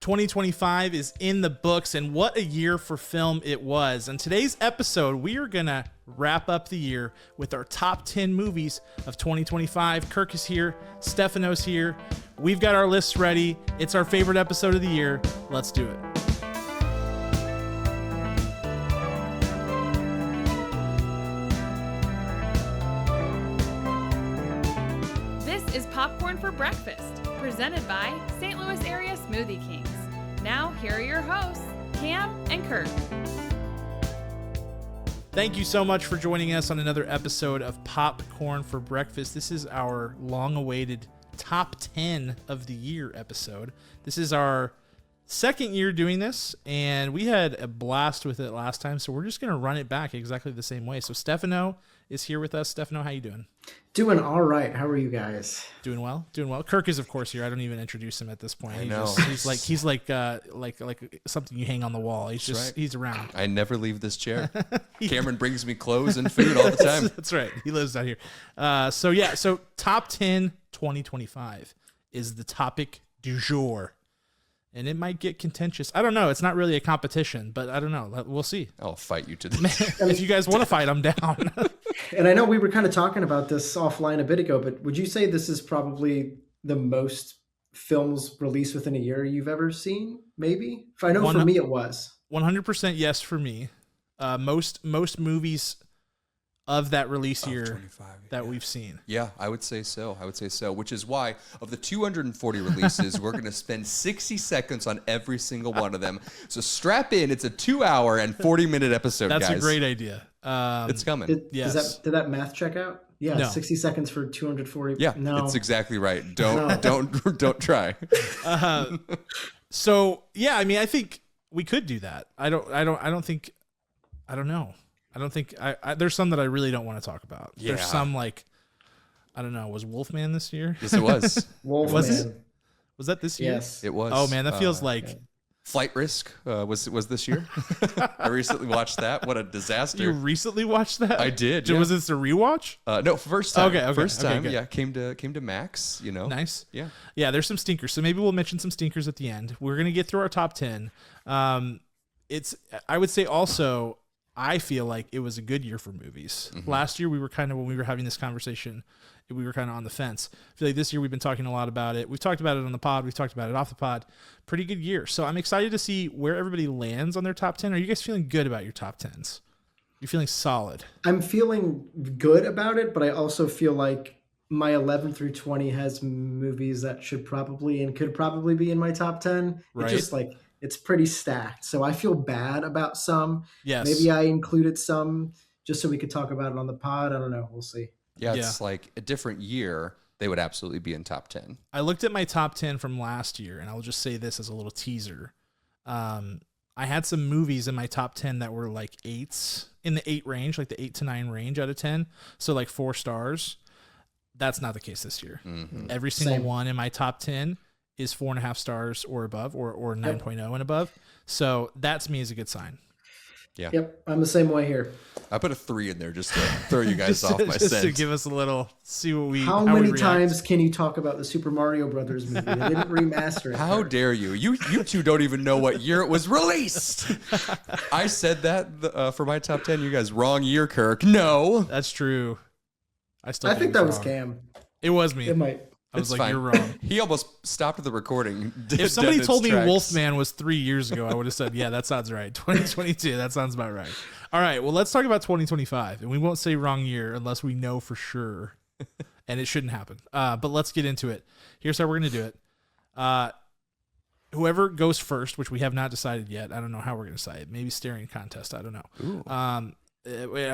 2025 is in the books, and what a year for film it was. In today's episode, we are going to wrap up the year with our top 10 movies of 2025. Kirk is here. Stefano's here. We've got our lists ready. It's our favorite episode of the year. Let's do it. This is Popcorn for Breakfast, presented by St. Louis Area Smoothie Kings. Now, here are your hosts, Cam and Kirk. Thank you so much for joining us on another episode of Popcorn for Breakfast. This is our long-awaited top 10 of the year episode. This is our second year doing this, and we had a blast with it last time, so we're just going to run it back exactly the same way. So Stefano is here with us. Stefano, how you doing? Doing all right. How are you guys? Doing well. Doing well. Kirk is, of course, here. I don't even introduce him at this point. He's like something you hang on the wall. He's around. I never leave this chair. Cameron brings me clothes and food all the time. That's right. He lives out here. So top 10 2025 is the topic du jour. And it might get contentious. I don't know. It's not really a competition, but I don't know. We'll see. I'll fight you to the If you guys want to fight, I'm down. And I know we were kind of talking about this offline a bit ago, but would you say this is probably the most films released within a year you've ever seen? Maybe? If I know for me it was. 100% yes for me. Most movies of that release year that we've seen. Yeah, I would say so. Which is why of the 240 releases, we're going to spend 60 seconds on every single one of them. So strap in. It's a 2-hour and 40-minute episode, That's guys. a great idea. It's coming. Did that math check out? Yeah, no. 60 seconds for 240. Yeah, no. It's exactly right. Don't try. So yeah, I mean, I think we could do that. I don't know. I don't think there's some that I really don't want to talk about. Yeah. There's some I don't know. Was Wolfman this year? Yes, it was. Wolfman. Was that this year? Yes, it was. Oh man, that feels like Flight Risk was this year. I recently watched that. What a disaster! You recently watched that? I did. Was this a rewatch? No, first time. Okay, first time. Good. Yeah, came to Max. You know, nice. Yeah. There's some stinkers, so maybe we'll mention some stinkers at the end. We're gonna get through our top 10. I would say also, I feel like it was a good year for movies. Mm-hmm. Last year, when we were having this conversation, we were kind of on the fence. I feel like this year we've been talking a lot about it. We've talked about it on the pod. We've talked about it off the pod. Pretty good year. So I'm excited to see where everybody lands on their top 10. Are you guys feeling good about your top 10s? You're feeling solid? I'm feeling good about it, but I also feel like my 11 through 20 has movies that could probably be in my top 10. Right. It's just it's pretty stacked. So I feel bad about some. Yes. Maybe I included some just so we could talk about it on the pod. I don't know. We'll see. Yeah, it's like a different year. They would absolutely be in top 10. I looked at my top 10 from last year, and I'll just say this as a little teaser. I had some movies in my top 10 that were like 8s, in the 8 range, like the 8 to 9 range out of 10. So like 4 stars. That's not the case this year. Mm-hmm. Every single one in my top 10 is 4.5 stars or above, or 9.0 and above. So that to me is a good sign. Yeah. Yep. I'm the same way here. I put a 3 in there just to throw you guys off my just scent. to give us a little, see what we. How many times can you talk about the Super Mario Brothers movie? They didn't remaster it. How dare you? You two don't even know what year it was released. I said that for my top 10. You guys, wrong year, Kirk. No, that's true. I think that was Cam. It was me. It might. I was you're wrong. He almost stopped the recording. If somebody told me Wolfman was 3 years ago, I would have said, yeah, that sounds right. 2022, that sounds about right. All right, well, let's talk about 2025. And we won't say wrong year unless we know for sure. And it shouldn't happen. But let's get into it. Here's how we're going to do it. Whoever goes first, which we have not decided yet. I don't know how we're going to decide it. Maybe staring contest. I don't know. I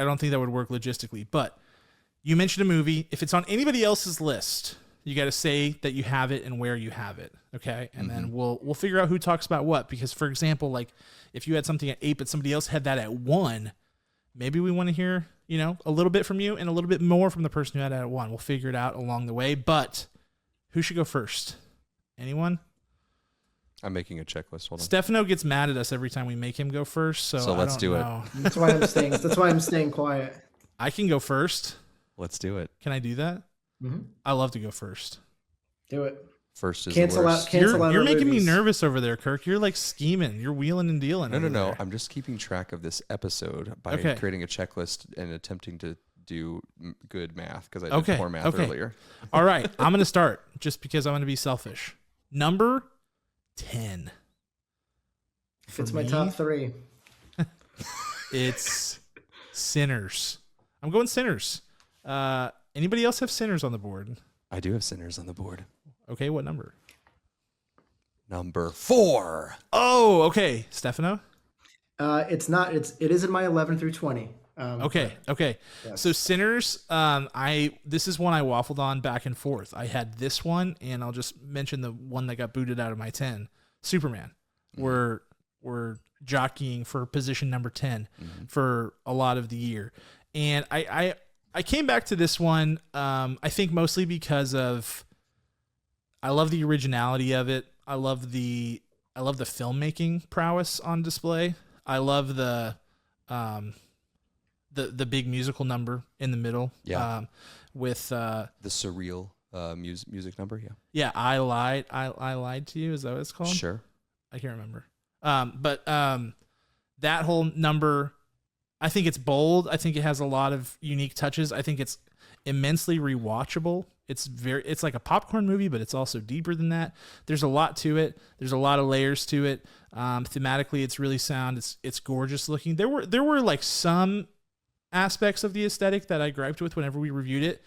don't think that would work logistically. But you mentioned a movie. If it's on anybody else's list, you got to say that you have it and where you have it, okay? And then we'll figure out who talks about what. Because, for example, like if you had something at 8 but somebody else had that at 1, maybe we want to hear, a little bit from you and a little bit more from the person who had it at 1. We'll figure it out along the way. But who should go first? Anyone? I'm making a checklist. Hold on. Stefano gets mad at us every time we make him go first, so let's do it. That's why I'm staying quiet. I can go first. Let's do it. Can I do that? Mm-hmm. I love to go first. Do it. First is Cancel the out. worst. Cancel out. You're our making me movies. nervous over there, Kirk. You're like scheming. You're wheeling and dealing. No. there. I'm just keeping track of this episode by Okay. creating a checklist and attempting to do good math because I did poor math earlier. All right. I'm going to start just because I'm going to be selfish. Number 10. It's my top 3. It's Sinners. I'm going Sinners. Anybody else have Sinners on the board? I do have Sinners on the board. Okay, what number? Number 4. Oh, okay. Stefano? It's not. It is in my 11 through 20. Okay. Yes. So Sinners, this is one I waffled on back and forth. I had this one, and I'll just mention the one that got booted out of my 10. Superman. We're jockeying for position number 10 for a lot of the year. And I came back to this one, I think mostly because of I love the originality of it. I love the filmmaking prowess on display. I love the big musical number in the middle. Yeah. With the surreal music number. Yeah. Yeah. I lied to you. Is that what it's called? Sure. I can't remember. But that whole number, I think it's bold. I think it has a lot of unique touches. I think it's immensely rewatchable. It's like a popcorn movie, but it's also deeper than that. There's a lot to it. There's a lot of layers to it. Thematically, it's really sound. It's gorgeous looking. There were like some aspects of the aesthetic that I griped with whenever we reviewed it,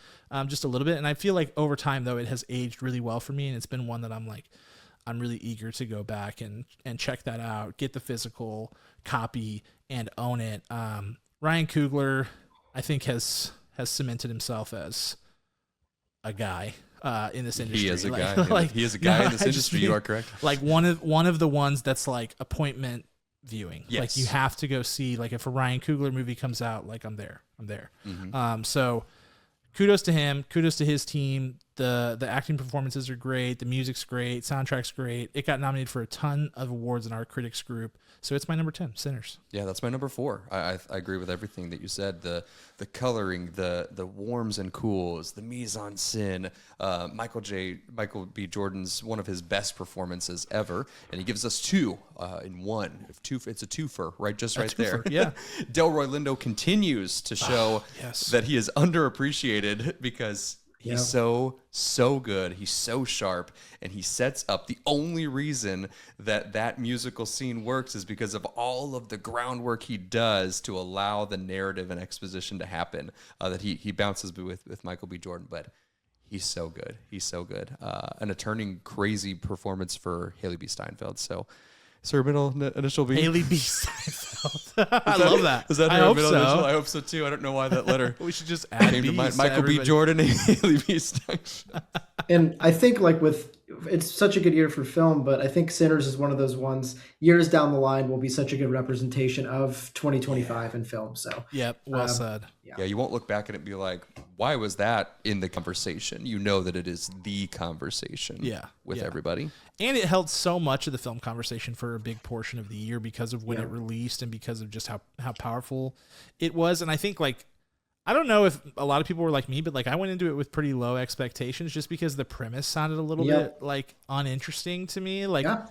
just a little bit. And I feel like over time though, it has aged really well for me. And it's been one that I'm really eager to go back and check that out, get the physical copy and own it. Ryan Coogler, I think has cemented himself as a guy in this industry. He is a guy. He is a No, guy in this I just industry. mean, You are correct. Like one of the ones that's like appointment viewing. Yes. Like you have to go see. Like if a Ryan Coogler movie comes out, like I'm there. So kudos to him. Kudos to his team. The acting performances are great. The music's great. Soundtrack's great. It got nominated for a ton of awards in our critics group. So it's my number 10, Sinners. Yeah, that's my number 4. I agree with everything that you said. The coloring, the warms and cools, the mise en scène. Michael B. Jordan's one of his best performances ever, and he gives us 2 in one. It's a twofer, right? Just right there. Yeah. Delroy Lindo continues to show that he is underappreciated because he's so good. He's so sharp, and he sets up the only reason that musical scene works is because of all of the groundwork he does to allow the narrative and exposition to happen. That he bounces with Michael B. Jordan, but he's so good. He's so good. And a turning crazy performance for Haley B. Steinfeld. So. Is her middle initial B? Haley B. Steinfeld. I love that. Is that her I hope middle so. initial? I hope so too. I don't know why that letter We should just add came to B's mind. to Michael B. everybody. Jordan and Haley B. Steinfeld. And I think it's such a good year for film, but I think Sinners is one of those ones years down the line will be such a good representation of 2025 in film. So Yep, well said. Yeah, you won't look back at it and be like, why was that in the conversation? You know that it is the conversation with everybody. And it held so much of the film conversation for a big portion of the year because of when it released and because of just how powerful it was. And I think I don't know if a lot of people were like me, but I went into it with pretty low expectations just because the premise sounded a little bit uninteresting to me. And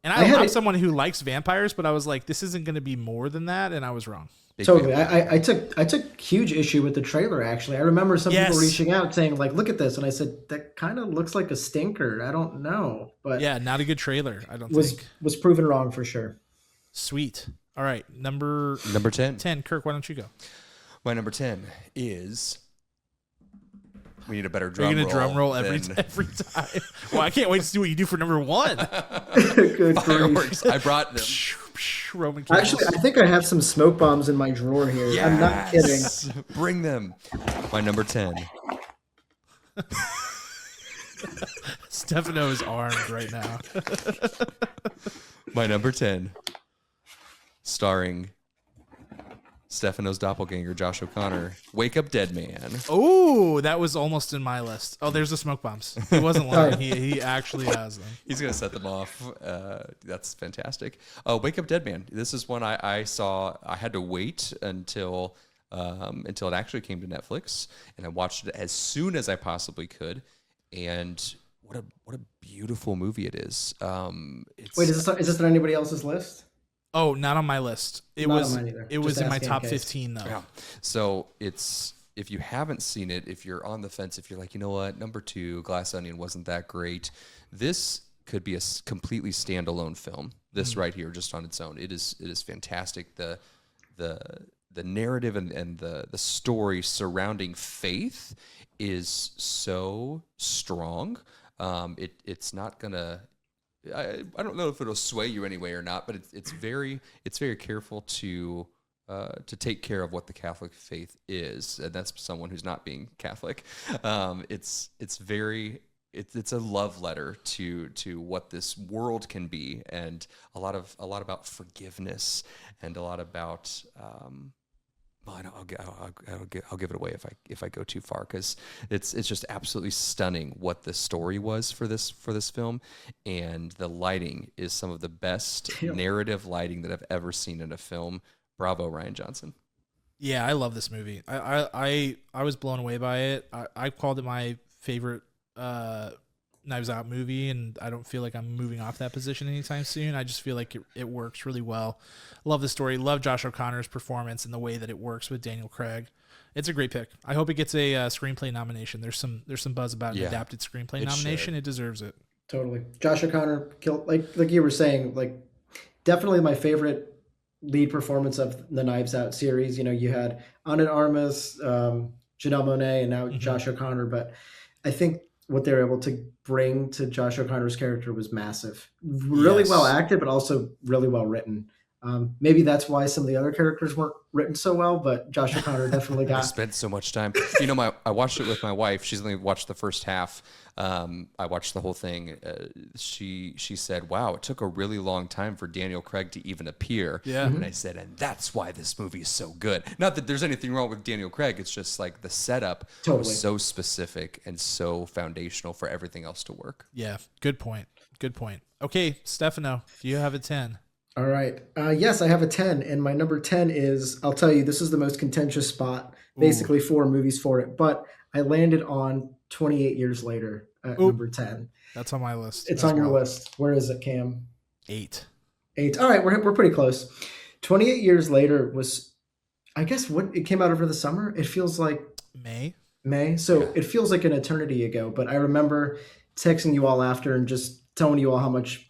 I'm someone who likes vampires, but I was like, this isn't going to be more than that. And I was wrong. Totally. I took huge issue with the trailer, actually. I remember some people reaching out saying, look at this. And I said, that kind of looks like a stinker. I don't know. But yeah, not a good trailer, I don't think. Was proven wrong for sure. Sweet. All right. Number 10. 10. Kirk, why don't you go? My number 10 is... We need a better drum roll. You're roll. Drum roll every time. Well, I can't wait to see what you do for number 1. Good Fireworks. I brought them. Roman candles. Actually, I think I have some smoke bombs in my drawer here. Yes! I'm not kidding. Bring them. My number 10. Stefano is armed right now. My number 10. Starring Stefano's doppelganger, Josh O'Connor. Wake Up Dead Man. Oh, that was almost in my list. Oh, there's the smoke bombs. He wasn't lying. He actually has them. He's going to set them off. That's fantastic. Wake Up Dead Man. This is one I saw. I had to wait until it actually came to Netflix, and I watched it as soon as I possibly could. And what a beautiful movie it is. Wait, is this on anybody else's list? Oh, not on my list. It Not was on mine either. it Just was in my asking in top case. 15 though. Yeah. So if you haven't seen it, if you're on the fence, if you're like, you know what, number 2, Glass Onion wasn't that great, this could be a completely standalone film. This right here, just on its own, it is fantastic. The narrative and the story surrounding faith is so strong. It's not gonna. I don't know if it'll sway you anyway or not, but it's very careful to take care of what the Catholic faith is, and that's someone who's not being Catholic. It's a love letter to what this world can be, and a lot about forgiveness, and a lot about. I'll give it away if I go too far, because it's just absolutely stunning what the story was for this film, and the lighting is some of the best narrative lighting that I've ever seen in a film. Bravo, Rian Johnson. Yeah, I love this movie. I was blown away by it. I called it my favorite Knives Out movie, and I don't feel like I'm moving off that position anytime soon. I just feel like it works really well. Love the story. Love Josh O'Connor's performance and the way that it works with Daniel Craig. It's a great pick. I hope it gets a screenplay nomination. There's some buzz about an adapted screenplay nomination. It deserves it. Totally. Josh O'Connor killed, like you were saying, like definitely my favorite lead performance of the Knives Out series. You know, you had Ana de Armas, Janelle Monáe, and now Josh O'Connor. But I think what they were able to bring to Josh O'Connor's character was massive. Really well acted, but also really well written. Maybe that's why some of the other characters weren't written so well, but Josh O'Connor definitely got. I spent so much time. You know, I watched it with my wife. She's only watched the first half. I watched the whole thing. She said, "Wow, it took a really long time for Daniel Craig to even appear." Yeah, and I said, "And that's why this movie is so good." Not that there's anything wrong with Daniel Craig. It's just like the setup was so specific and so foundational for everything else to work. Yeah, good point. Good point. Okay, Stefano, do you have a 10? All right. Yes, I have a 10, and my number 10 is, I'll tell you, this is the most contentious spot, basically 4 movies for it, but I landed on 28 Years Later at number 10. That's on my list. It's on your list. Where is it, Cam? 8. All right, we're pretty close. 28 Years Later was, I guess, what it came out over the summer. It feels like May. So it feels like an eternity ago, but I remember texting you all after and just telling you all how much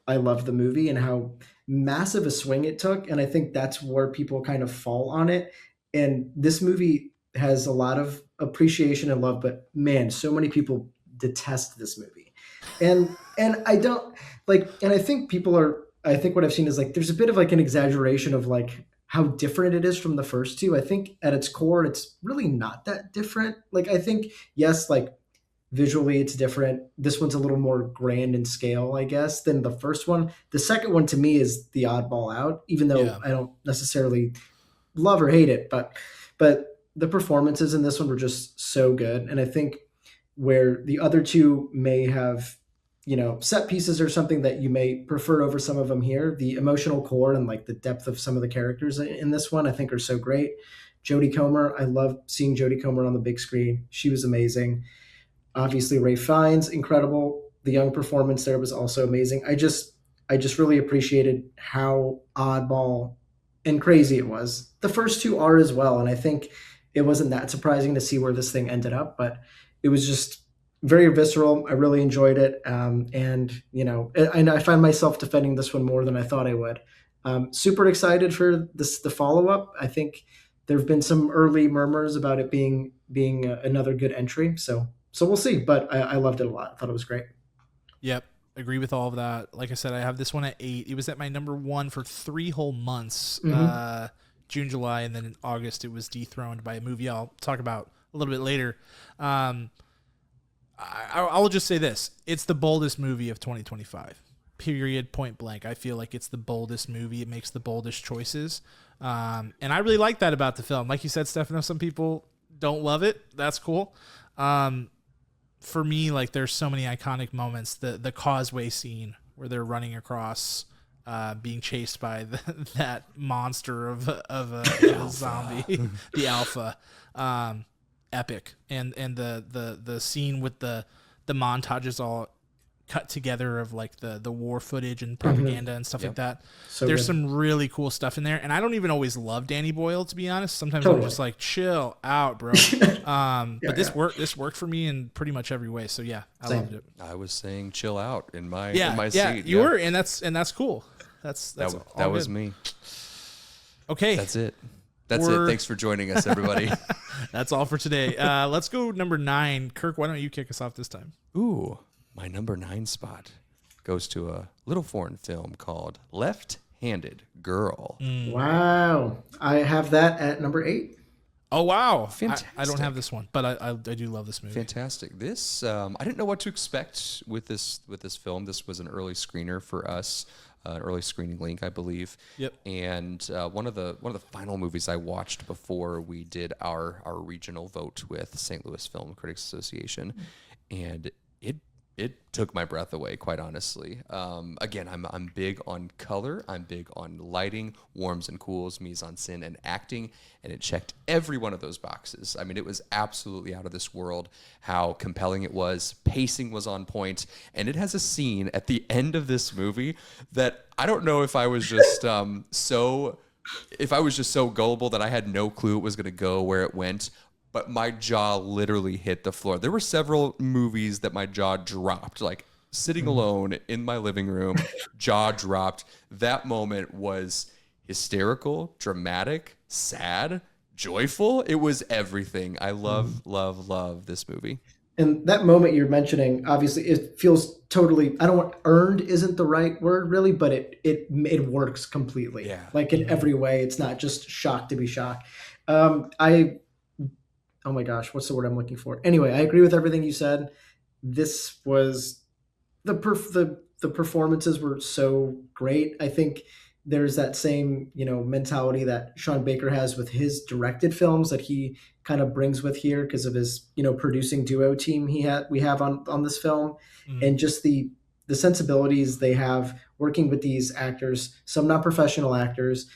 I loved the movie and how massive a swing it took. And I think that's where people kind of fall on it. And this movie has a lot of appreciation and love, but man, so many people detest this movie. And I don't like, and I think I think what I've seen is like, there's a bit of like an exaggeration of like how different it is from the first two. I think at its core, it's really not that different. Like, I think, yes, like visually it's different. This one's a little more grand in scale, I guess, than the first one. The second one to me is the oddball out, even though I don't necessarily love or hate it, but the performances in this one were just so good. And I think where the other two may have, you know, set pieces or something that you may prefer over some of them here, the emotional core and like the depth of some of the characters in this one, I think are so great. Jodie Comer, I love seeing Jodie Comer on the big screen. She was amazing. Obviously, Ralph Fiennes, incredible. The young performance there was also amazing. I just really appreciated how oddball and crazy it was. The first two are as well, and I think it wasn't that surprising to see where this thing ended up, but it was just very visceral. I really enjoyed it, and you know, I find myself defending this one more than I thought I would. Super excited for the follow up. I think there have been some early murmurs about it being another good entry, so we'll see. But I loved it a lot. I thought it was great. Yep. Agree with all of that. Like I said, I have this one at 8. It was at my number 1 for 3 whole months, June, July, and then in August it was dethroned by a movie I'll talk about a little bit later. I'll just say this. It's the boldest movie of 2025. Period, point blank. I feel like it's the boldest movie. It makes the boldest choices. And I really like that about the film. Like you said, Stefano, some people don't love it. That's cool. For me, like there's so many iconic moments. The causeway scene where they're running across, being chased by that monster of a zombie, the Alpha, epic. And the scene with the the montages all cut together of like the war footage and propaganda and stuff like that. So there's some really cool stuff in there. And I don't even always love Danny Boyle, to be honest. Sometimes I'm just like, chill out, bro. But this worked for me in pretty much every way. So yeah, I loved it. I was saying chill out in my seat. Yeah, you were, and that's cool. That was me. Okay. That's it. Thanks for joining us, everybody. That's all for today. Let's go number 9. Kirk, why don't you kick us off this time? Ooh, my number 9 spot goes to a little foreign film called Left-Handed Girl. Wow. I have that at number 8. Oh, wow. Fantastic. I don't have this one, but I do love this movie. Fantastic. This, I didn't know what to expect with this film. This was an early screener for us. An early screening link, I believe. Yep. And one of the final movies I watched before we did our regional vote with St. Louis Film Critics Association, and it took my breath away, quite honestly. Again, I'm big on color. I'm big on lighting, warms and cools, mise en scène, and acting, and it checked every one of those boxes. I mean, it was absolutely out of this world how compelling it was. Pacing was on point, and it has a scene at the end of this movie that I don't know if I was just so gullible that I had no clue it was going to go where it went. But my jaw literally hit the floor. There were several movies that my jaw dropped, like sitting alone in my living room, jaw dropped. That moment was hysterical, dramatic, sad, joyful. It was everything. I love this movie. And that moment you're mentioning, obviously, it feels totally, earned isn't the right word really, but it works completely. Yeah. Like in every way. It's not just shock to be shocked. Oh my gosh, what's the word I'm looking for? Anyway, I agree with everything you said. This was the performances were so great. I think there's that same, mentality that Sean Baker has with his directed films that he kind of brings with here because of his, producing duo team we have on this film, and just the sensibilities they have working with these actors, some not professional actors,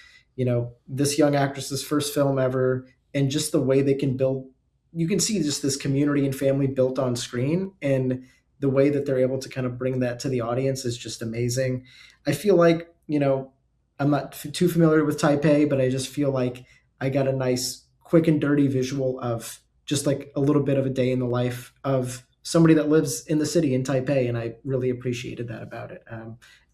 this young actress's first film ever, and just the way they can build. You can see just this community and family built on screen, and the way that they're able to kind of bring that to the audience is just amazing. I feel like, I'm not too familiar with Taipei, but I just feel like I got a nice quick and dirty visual of just like a little bit of a day in the life of somebody that lives in the city in Taipei. And I really appreciated that about it.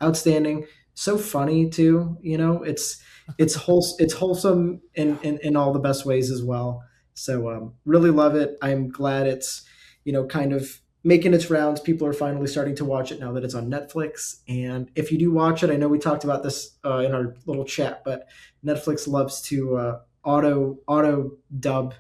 Outstanding. So funny too, it's wholesome in all the best ways as well. So really love it. I'm glad it's, kind of making its rounds. People are finally starting to watch it now that it's on Netflix. And if you do watch it, I know we talked about this in our little chat, but Netflix loves to auto dub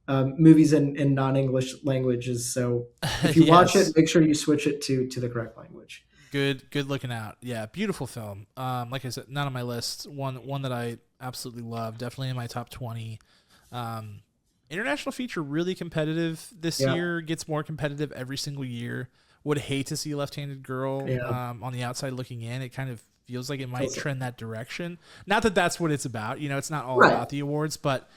movies in non-English languages. So if you watch it, make sure you switch it to the correct language. Good looking out. Yeah, beautiful film. Like I said, not on my list. One that I absolutely love. Definitely in my top 20. International feature really competitive this year, gets more competitive every single year. Would hate to see Left-Handed Girl on the outside looking in. It kind of feels like it might trend that direction. Not that that's what it's about. It's not all about the awards, but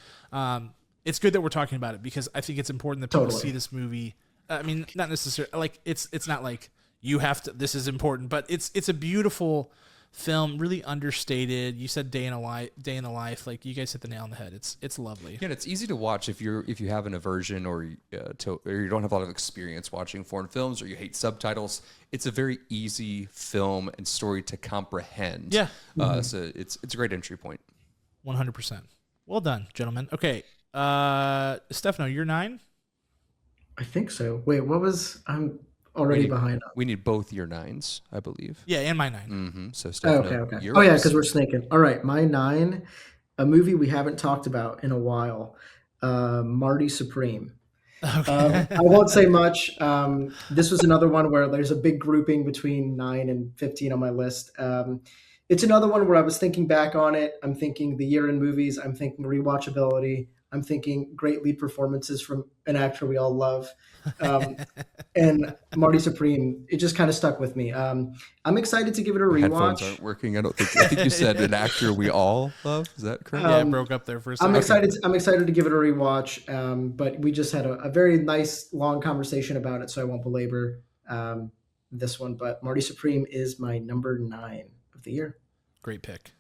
it's good that we're talking about it because I think it's important that people see this movie. I mean, not necessarily like it's not like you have to. This is important, but it's a beautiful film, really understated. You said day in the life. Like you guys hit the nail on the head. It's lovely. Yeah, and it's easy to watch if you have an aversion or you don't have a lot of experience watching foreign films or you hate subtitles. It's a very easy film and story to comprehend. Yeah, so it's a great entry point. 100%. Well done, gentlemen. Okay, Stefano, you're 9. I think so. Wait, what was I'm already behind. We need both your 9s, I believe. Yeah, and my 9. Mm-hmm. So Stefano, okay. Oh yeah, because we're snaking. All right, my 9, a movie we haven't talked about in a while, Marty Supreme. Okay. I won't say much. This was another one where there's a big grouping between 9 and 15 on my list. It's another one where I was thinking back on it. I'm thinking the year in movies. I'm thinking rewatchability. I'm thinking great lead performances from an actor we all love. And Marty Supreme, it just kind of stuck with me. I'm excited to give it a rewatch. Headphones aren't working. I think you said an actor we all love. Is that correct? Yeah, it broke up there for a second. I'm excited to give it a rewatch. But we just had a very nice long conversation about it, so I won't belabor this one. But Marty Supreme is my number 9 of the year. Great pick.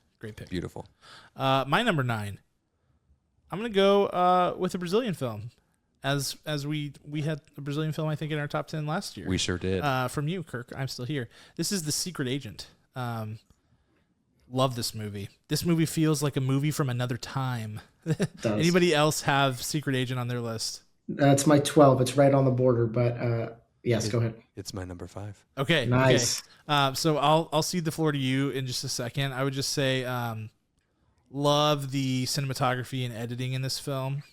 Beautiful. My number 9. I'm gonna go with a Brazilian film. As we had a Brazilian film, I think, in our top 10 last year. We sure did. From you, Kirk. I'm still here. This is The Secret Agent. Love this movie. This movie feels like a movie from another time. Anybody else have Secret Agent on their list? It's my 12. It's right on the border, but yes, go ahead. It's my number 5. Okay. Nice. Okay. So I'll cede the floor to you in just a second. I would just say, love the cinematography and editing in this film.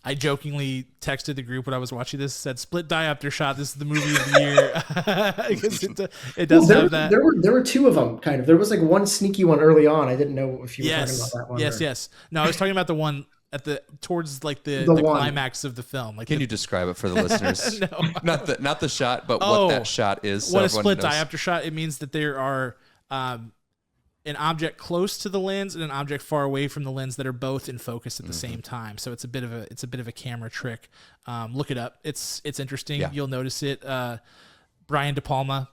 I jokingly texted the group when I was watching this, said split diopter shot. This is the movie of the year. Because it does have that. There were 2 of them, kind of. There was like one sneaky one early on. I didn't know if you were talking about that one. Yes. No, I was talking about the one towards like the climax of the film. Like, can you describe it for the listeners? No, not the shot, but what that shot is. What a split diopter shot. It means that there are an object close to the lens and an object far away from the lens that are both in focus at the same time. So it's a bit of a camera trick. Look it up. It's interesting. Yeah. You'll notice it. Brian De Palma,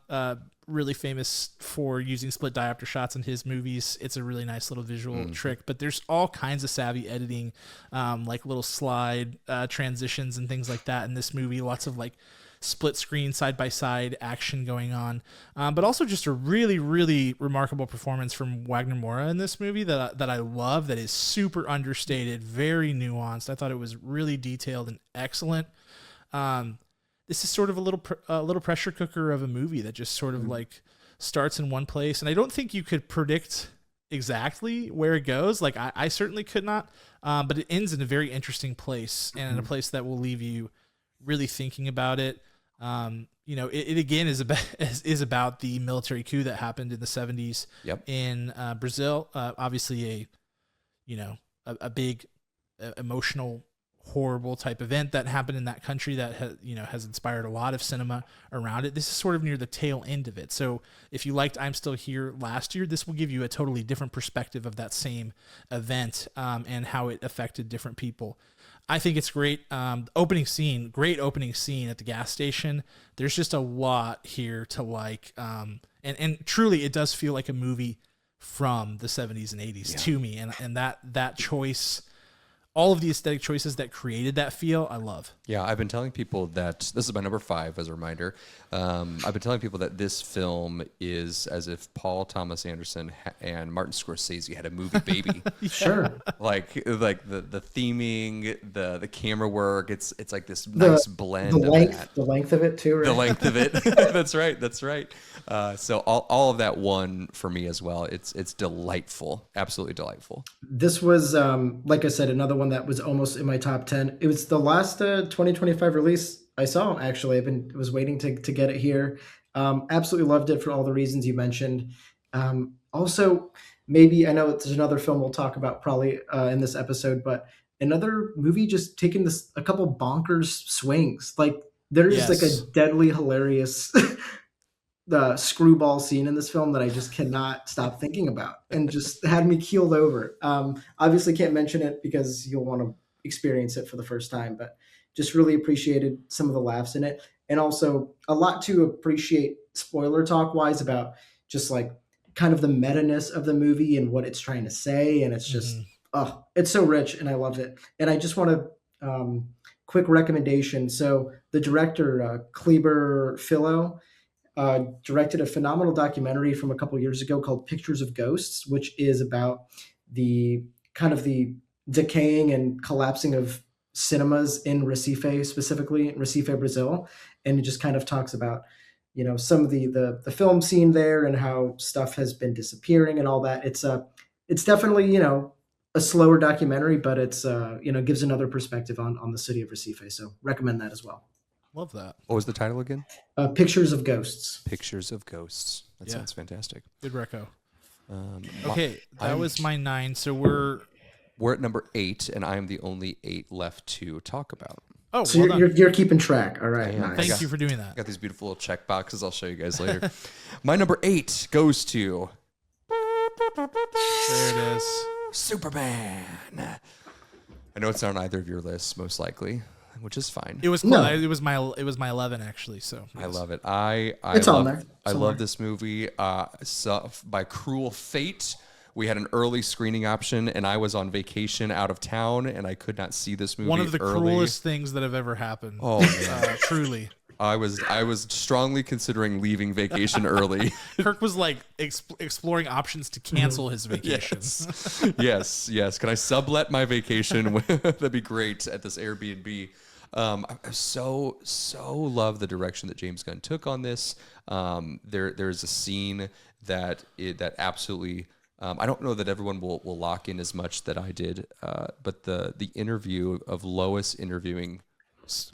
really famous for using split diopter shots in his movies. It's a really nice little visual trick, but there's all kinds of savvy editing, like little slide transitions and things like that in this movie. Lots of like split screen side by side action going on, but also just a really, really remarkable performance from Wagner Moura in this movie that I love. That is super understated, very nuanced. I thought it was really detailed and excellent. This is sort of a little pressure cooker of a movie that just sort of like starts in one place, and I don't think you could predict exactly where it goes. Like I certainly could not, but it ends in a very interesting place and in a place that will leave you really thinking about it. It again is about the military coup that happened in the 70s in Brazil. Obviously a big emotional, horrible type event that happened in that country that has inspired a lot of cinema around it. This is sort of near the tail end of it. So if you liked I'm Still Here last year, this will give you a totally different perspective of that same event and how it affected different people. I think it's great. Great opening scene at the gas station. There's just a lot here to like. And truly it does feel like a movie from the 70s and 80s to me. And that choice, all of the aesthetic choices that created that feel, I love. Yeah, I've been telling people that this is my number 5 as a reminder. I've been telling people that this film is as if Paul Thomas Anderson and Martin Scorsese had a movie baby. Sure. Like the theming, the camera work. It's like this nice blend. The length of it too. Right? The length of it. That's right. So all of that won for me as well. It's delightful, absolutely delightful. This was like I said, another one that was almost in my top 10. It was the last 2025 release I saw. Actually, I was waiting to get it here. Absolutely loved it for all the reasons you mentioned. Also, maybe I know there's another film we'll talk about probably in this episode, but another movie just taking a couple bonkers swings. Like there's like a deadly hilarious the screwball scene in this film that I just cannot stop thinking about and just had me keeled over. Obviously can't mention it because you'll want to experience it for the first time, but just really appreciated some of the laughs in it. And also a lot to appreciate spoiler talk wise about just like kind of the meta-ness of the movie and what it's trying to say. And it's just, it's so rich and I loved it. And I just want to quick recommendation. So the director, Kleber Philo, directed a phenomenal documentary from a couple years ago called Pictures of Ghosts, which is about the kind of the decaying and collapsing of cinemas in Recife, specifically in Recife, Brazil. And it just kind of talks about, some of the film scene there and how stuff has been disappearing and all that. It's definitely, a slower documentary, but it's, gives another perspective on the city of Recife. So recommend that as well. Love that. What was the title again? Pictures of Ghosts. Pictures of Ghosts. That sounds fantastic. Good reco. Okay, that was my 9. So we're We're at number 8, and I am the only 8 left to talk about. Oh, so you're keeping track. All right. Nice. Thank you for doing that. I got these beautiful little check boxes. I'll show you guys later. My number 8 goes to... There it is. Superman. I know it's not on either of your lists, most likely, which is fine. It was it was my 11 actually. So I love it. I love this movie. So by cruel fate, we had an early screening option, and I was on vacation out of town, and I could not see this movie. One of the early. cruelest things that have ever happened. Oh, man. Truly. I was strongly considering leaving vacation early. Kirk was like exploring options to cancel his vacation. Yes. Can I sublet my vacation? That'd be great at this Airbnb. I so love the direction that James Gunn took on this. There's a scene that absolutely. I don't know that everyone will lock in as much that I did, but the interview of Lois interviewing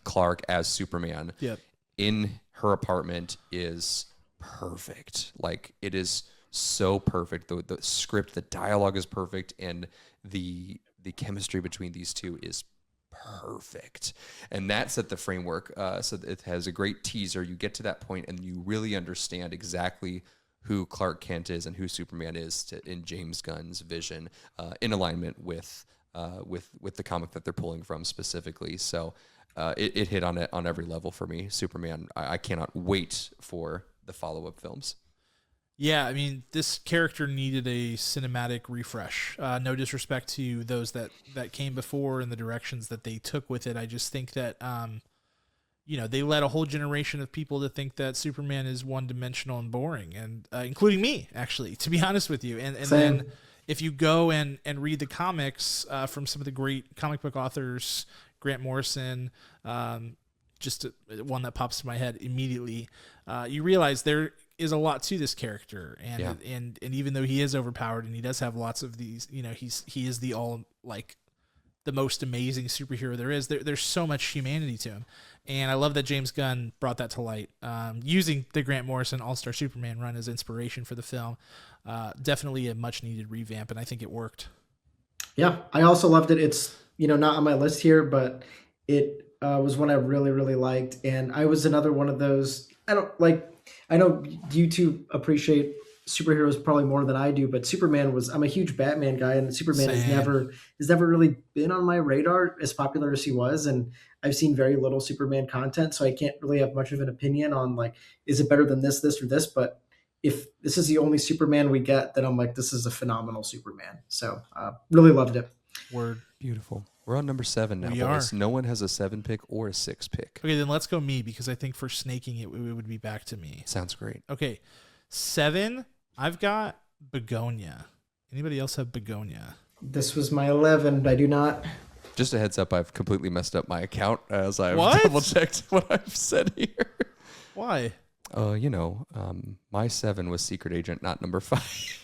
Clark as Superman. Yep. In her apartment is perfect. Like, it is so perfect. The script, the dialogue is perfect, and the chemistry between these two is perfect. And that set the framework. So it has a great teaser. You get to that point, and you really understand exactly who Clark Kent is and who Superman is in James Gunn's vision, in alignment with the comic that they're pulling from specifically. So. It hit on it on every level for me. Superman, I cannot wait for the follow-up films. Yeah, I mean, this character needed a cinematic refresh. No disrespect to those that came before and the directions that they took with it. I just think that, they led a whole generation of people to think that Superman is one-dimensional and boring, and including me, actually, to be honest with you. And then if you go and read the comics from some of the great comic book authors, Grant Morrison, just one that pops to my head immediately. You realize there is a lot to this character, and even though he is overpowered and he does have lots of these, he is the most amazing superhero there is. There's so much humanity to him, and I love that James Gunn brought that to light, using the Grant Morrison All-Star Superman run as inspiration for the film. Definitely a much needed revamp, and I think it worked. Yeah, I also loved it. It's not on my list here, but it was one I really, really liked. And I was another one of those, I know you two appreciate superheroes probably more than I do, but I'm a huge Batman guy, and Superman has never really been on my radar, as popular as he was. And I've seen very little Superman content, so I can't really have much of an opinion on is it better than this, or this, but if this is the only Superman we get, then I'm like, this is a phenomenal Superman. So really loved it. Word. Beautiful. We're on number 7 now, boys. No one has a 7 pick or a 6 pick. Okay, then let's go me, because I think for snaking it would be back to me. Sounds great. Okay, 7, I've got Begonia. Anybody else have Begonia? This was my 11. I do not. Just a heads up, I've completely messed up my account as I've double-checked what I've said here. Why? My 7 was Secret Agent, not number 5.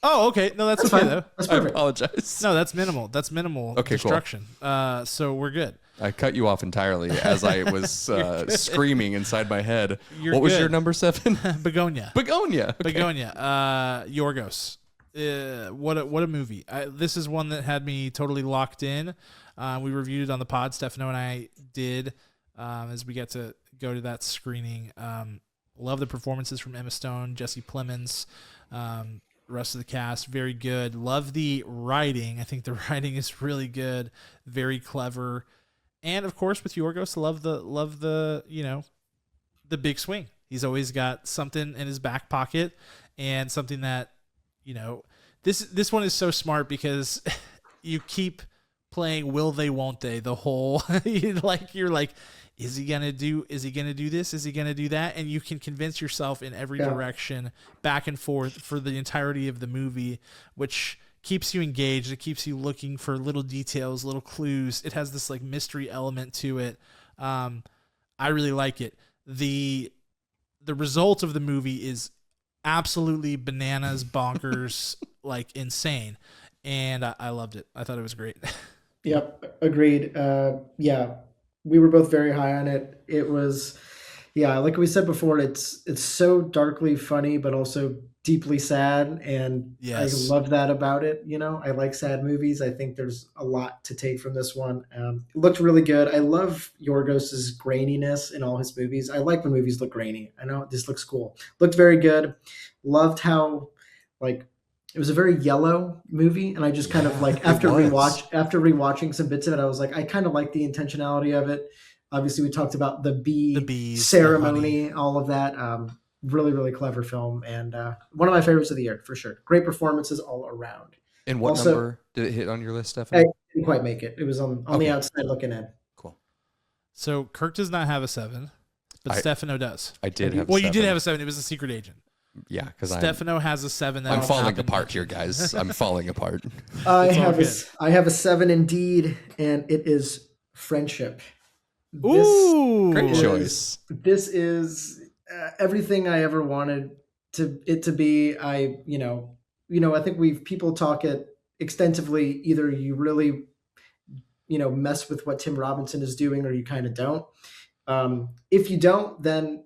Oh, okay. No, that's okay, fine. though. That's I perfect. apologize. No, that's minimal. That's minimal destruction. Cool. So we're good. I cut you off entirely as I was screaming inside my head. What was your number 7? Begonia. Begonia. Okay. Begonia. Yorgos. What a movie. This is one that had me totally locked in. We reviewed it on the pod. Stefano and I did as we get to go to that screening. Love the performances from Emma Stone, Jesse Plemons, rest of the cast, very good. Love the writing. I think the writing is really good, very clever. And of course with Yorgos, love the the big swing. He's always got something in his back pocket, and something that, this one is so smart, because you keep playing will they won't they the whole you're like, is he gonna do this? Is he gonna do that? And you can convince yourself in every direction, back and forth, for the entirety of the movie, which keeps you engaged. It keeps you looking for little details, little clues. It has this mystery element to it. I really like it. The result of the movie is absolutely bananas, bonkers, insane. And I loved it. I thought it was great. Yep, agreed. We were both very high on it. It was, Yeah, like we said before, it's so darkly funny, but also deeply sad, and I Yes. love that about it. You know, I like sad movies. I think there's a lot to take from this one. It looked really good. I love Yorgos's graininess in all his movies. I like when movies look grainy. I know this looks cool. Looked very good. Loved how like it was a very yellow movie, and I just kind of like after rewatching some bits of it, I was like, I kind of like the intentionality of it. Obviously, we talked about the bees, ceremony, all of that. Really, really clever film, and one of my favorites of the year for sure. Great performances all around. And what number did it hit on your list, Stephanie? I didn't quite make it. It was on the outside looking in. Cool. So Kirk does not have a 7, but Stefano does. I did have. Well, you did have a 7. It was a secret agent. Yeah, because Stefano has a 7. I'm falling apart here, guys. I'm falling apart. I have a 7 indeed, and it is Friendship. Ooh, great choice. This is everything I ever wanted it to be. I think people talk it extensively. Either you really, mess with what Tim Robinson is doing, or you kind of don't. If you don't, then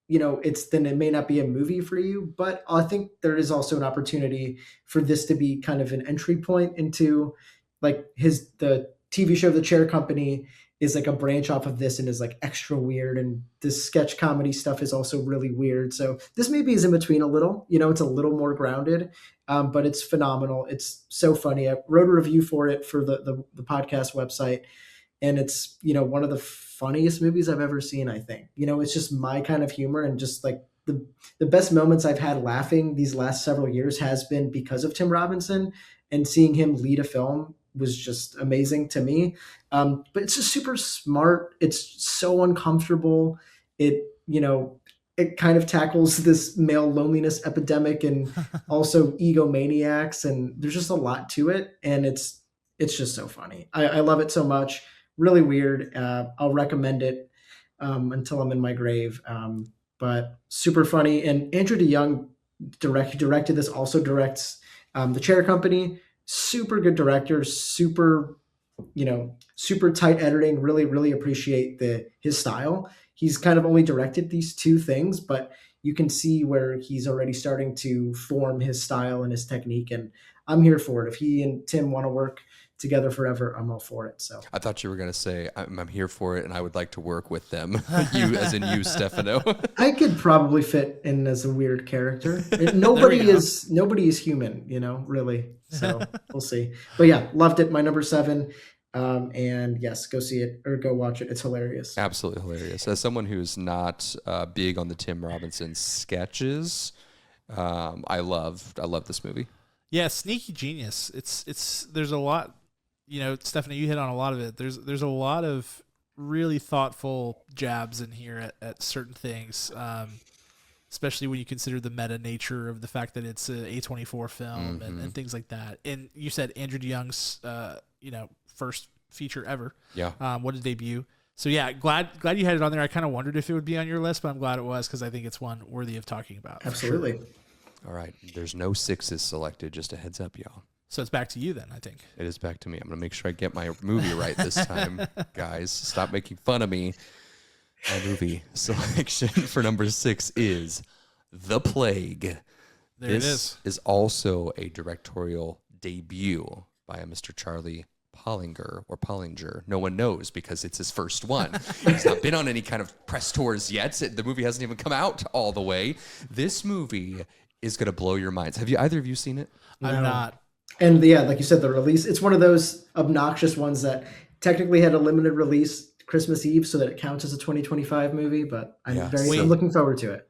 it may not be a movie for you. But I think there is also an opportunity for this to be kind of an entry point into like the TV show The Chair Company is like a branch off of this and is like extra weird, and this sketch comedy stuff is also really weird. So this maybe is in between a little, it's a little more grounded, but it's phenomenal. It's so funny. I wrote a review for it for the podcast website, and it's, one of the funniest movies I've ever seen, I think. It's just my kind of humor, and just like the best moments I've had laughing these last several years has been because of Tim Robinson, and seeing him lead a film was just amazing to me. But it's just super smart. It's so uncomfortable. It kind of tackles this male loneliness epidemic and also egomaniacs, and there's just a lot to it. And it's just so funny. I love it so much. Really weird. I'll recommend it until I'm in my grave. But super funny. And Andrew DeYoung directed this, also directs The Chair Company. Super good director, super tight editing. Really, really appreciate his style. He's kind of only directed these 2 things, but you can see where he's already starting to form his style and his technique. And I'm here for it. If he and Tim want to work together forever, I'm all for it. So I thought you were going to say I'm here for it, and I would like to work with them. You, as in you, Stefano. I could probably fit in as a weird character. Nobody is human, really. So we'll see. But yeah, loved it. My number 7. And yes, go see it or go watch it. It's hilarious. Absolutely hilarious. As someone who's not big on the Tim Robinson sketches, I love this movie. Yeah, sneaky genius. It's there's a lot. Stephanie, you hit on a lot of it. There's a lot of really thoughtful jabs in here at certain things, especially when you consider the meta nature of the fact that it's a A24 film and things like that. And you said Andrew DeYoung's, first feature ever. Yeah. What a debut. So yeah, glad you had it on there. I kind of wondered if it would be on your list, but I'm glad it was, because I think it's one worthy of talking about. Absolutely. Sure. All right. There's no 6s selected. Just a heads up, y'all. So it's back to you then, I think. It is back to me. I'm going to make sure I get my movie right this time, guys. Stop making fun of me. My movie selection for number 6 is The Plague. This is also a directorial debut by a Mr. Charlie Pollinger. No one knows because it's his first one. He's not been on any kind of press tours yet. The movie hasn't even come out all the way. This movie is going to blow your minds. Have either of you seen it? No. I'm not. And yeah, like you said, the release, it's one of those obnoxious ones that technically had a limited release Christmas Eve, so that it counts as a 2025 movie, but I'm looking forward to it.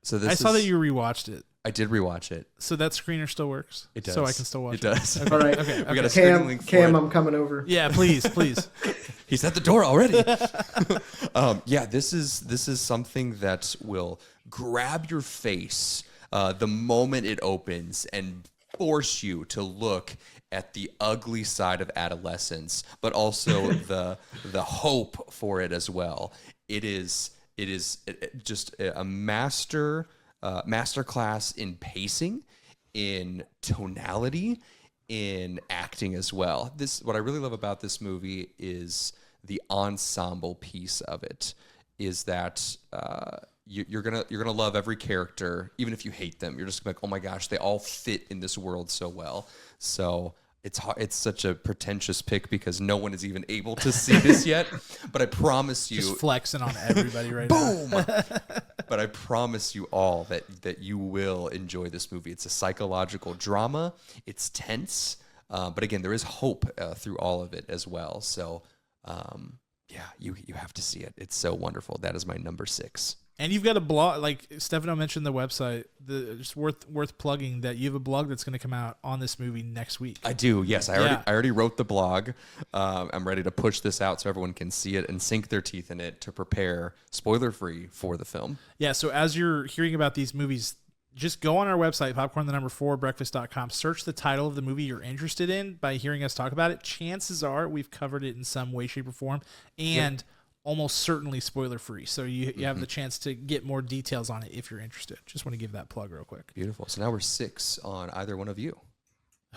So I saw that you rewatched it. I did rewatch it. So that screener still works? It does. So I can still watch it? It does. Okay. All right. Okay. We got a screening link for it. I'm coming over. Yeah, please. He's at the door already. Yeah, this is something that will grab your face the moment it opens and force you to look at the ugly side of adolescence, but also the hope for it as well. It is just a masterclass in pacing, in tonality, in acting as well. What I really love about this movie is the ensemble piece of it. is that you're gonna love every character, even if you hate them. You're just like, oh my gosh, they all fit in this world so well. So it's such a pretentious pick because no one is even able to see this yet. But I promise you, just flexing on everybody right boom. now. But I promise you all that you will enjoy this movie. It's a psychological drama. It's tense, but again, there is hope through all of it as well. So. Yeah, you have to see it. It's so wonderful. That is my number 6. And you've got a blog, like Stefano mentioned the website. It's worth plugging that you have a blog that's going to come out on this movie next week. I do. Yes, I already wrote the blog. I'm ready to push this out so everyone can see it and sink their teeth in it to prepare spoiler free for the film. Yeah. So as you're hearing about these movies, just go on our website, popcorn4breakfast.com, search the title of the movie you're interested in by hearing us talk about it. Chances are we've covered it in some way, shape, or form, and almost certainly spoiler-free. So you have the chance to get more details on it if you're interested. Just want to give that plug real quick. Beautiful. So now we're 6 on either one of you.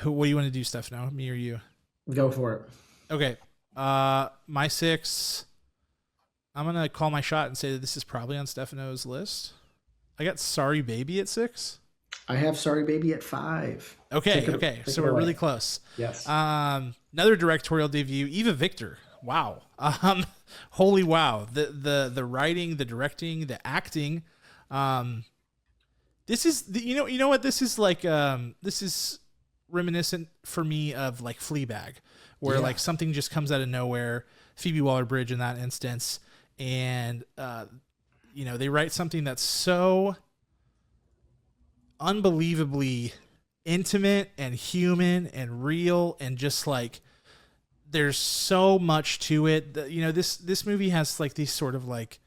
What do you want to do, Stefano? Me or you? Go for it. Okay. My 6, I'm going to call my shot and say that this is probably on Stefano's list. I got Sorry Baby at 6. I have Sorry Baby at 5. Okay. So we're really close. Yes. Another directorial debut, Eva Victor. Wow. Holy wow. The writing, the directing, the acting. This is you know what this is like. This is reminiscent for me of like Fleabag, where like something just comes out of nowhere. Phoebe Waller-Bridge in that instance, and they write something that's so unbelievably intimate and human and real, and just like there's so much to it. This movie has like these sort of like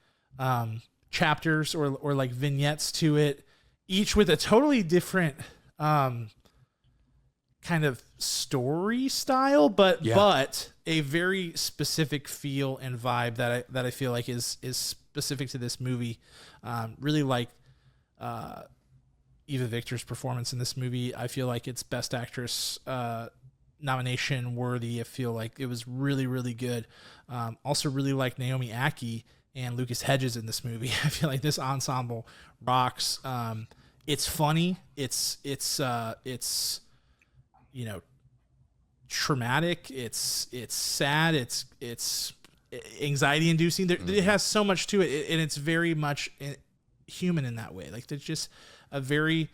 chapters or like vignettes to it, each with a totally different kind of story style, but a very specific feel and vibe that I feel like is specific to this movie. Really like Eva Victor's performance in this movie. I feel like it's Best Actress nomination worthy. I feel like it was really, really good. Also really like Naomi Ackie and Lucas Hedges in this movie. I feel like this ensemble rocks. It's funny. It's traumatic. It's sad. It's anxiety inducing. It has so much to it, and it's very much human in that way. Like there's just a very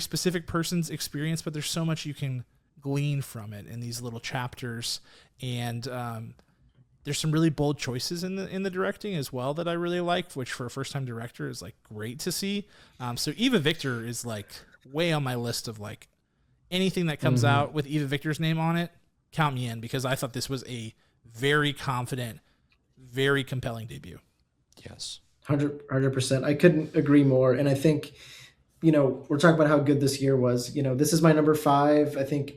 specific person's experience, but there's so much you can glean from it in these little chapters. And there's some really bold choices in the directing as well that I really like, which for a first time director is like great to see. So Eva Victor is like way on my list of like anything that comes out with Eva Victor's name on it, count me in, because I thought this was a very confident, very compelling debut. Yes. 100%. I couldn't agree more. And I think, we're talking about how good this year was. This is my number 5. I think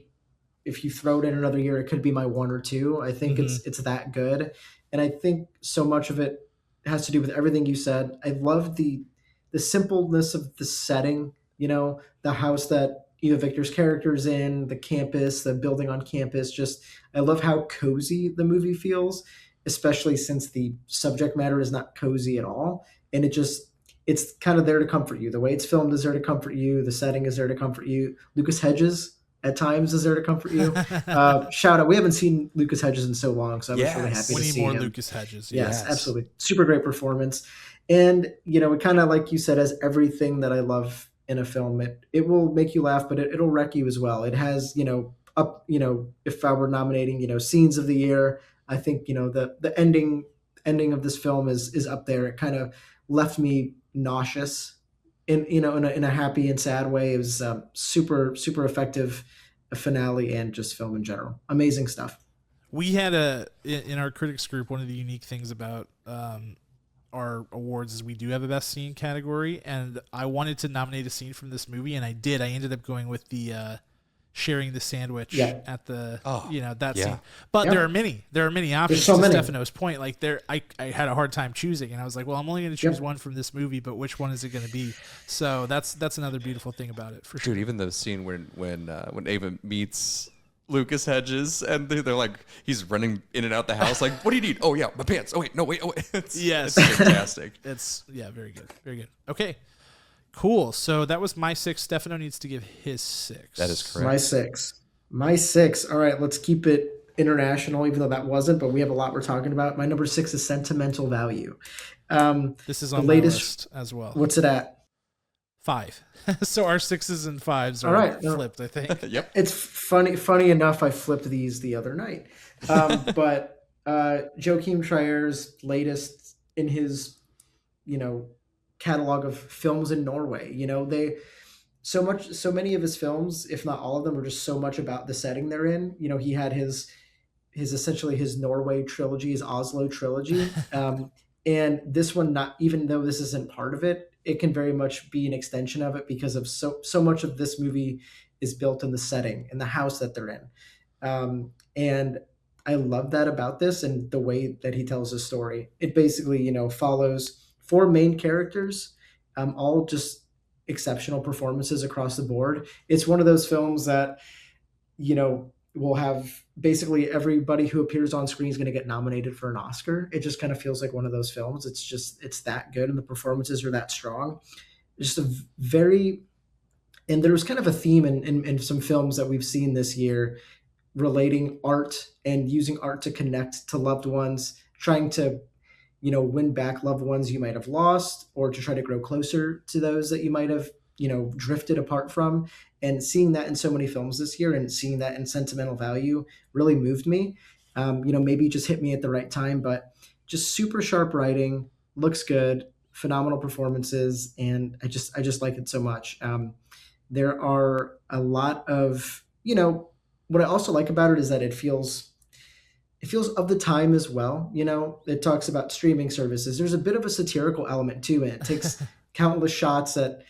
if you throw it in another year, it could be my 1 or 2. I think it's that good. And I think so much of it has to do with everything you said. I love the simpleness of the setting, the house that Eva Victor's character's in, the campus, the building on campus. Just, I love how cozy the movie feels, especially since the subject matter is not cozy at all. And it's kind of there to comfort you. The way it's filmed is there to comfort you. The setting is there to comfort you. Lucas Hedges at times is there to comfort you. Shout out. We haven't seen Lucas Hedges in so long, so I'm just really happy to see him. We need more Lucas Hedges. Yes, absolutely. Super great performance. And, it kind of, like you said, has everything that I love in a film. It will make you laugh, but it'll wreck you as well. It has, if I were nominating, scenes of the year, I think, the ending of this film is up there. It kind of left me nauseous in a happy and sad way. It was super, super effective finale and just film in general. Amazing stuff. We had in our critics group, one of the unique things about our awards is we do have a best scene category, and I wanted to nominate a scene from this movie, and I did. I ended up going with the sharing the sandwich at the scene. But there are many options. So many. Stefano's point, like I had a hard time choosing, and I was like, well, I'm only going to choose one from this movie, but which one is it going to be? So that's another beautiful thing about it, for sure. Dude, even the scene when Ava meets Lucas Hedges, and they're like, he's running in and out the house, like, what do you need? Oh yeah, my pants. Oh wait, no, wait, oh wait. It's fantastic. It's very good, very good. Okay, cool. So that was my 6. Stefano needs to give his 6. That is correct. My 6. All right, let's keep it international, even though that wasn't, but we have a lot we're talking about. My number 6 is Sentimental Value. This is on the latest list as well. What's it at? 5. So our 6s and 5s are flipped, I think. Yep. It's funny enough, I flipped these the other night. But Joachim Trier's latest in his, catalog of films in Norway, so many of his films, if not all of them, are just so much about the setting they're in. He had his essentially his Norway trilogy, his Oslo trilogy. And this one, not even though this isn't part of it, it can very much be an extension of it because of so much of this movie is built in the setting and the house that they're in. And I love that about this and the way that he tells his story. It basically, follows 4 main characters, all just exceptional performances across the board. It's one of those films that, will have basically everybody who appears on screen is going to get nominated for an Oscar. It just kind of feels like one of those films. It's that good and the performances are that strong. Just and there was kind of a theme in some films that we've seen this year relating art and using art to connect to loved ones, trying to, win back loved ones you might have lost or to try to grow closer to those that you might have, drifted apart from. And seeing that in so many films this year and seeing that in Sentimental Value really moved me. Maybe just hit me at the right time, but just super sharp writing, looks good, phenomenal performances, and I just like it so much. There are a lot of, what I also like about it is that it feels of the time as well. It talks about streaming services. There's a bit of a satirical element to it. It takes countless shots at,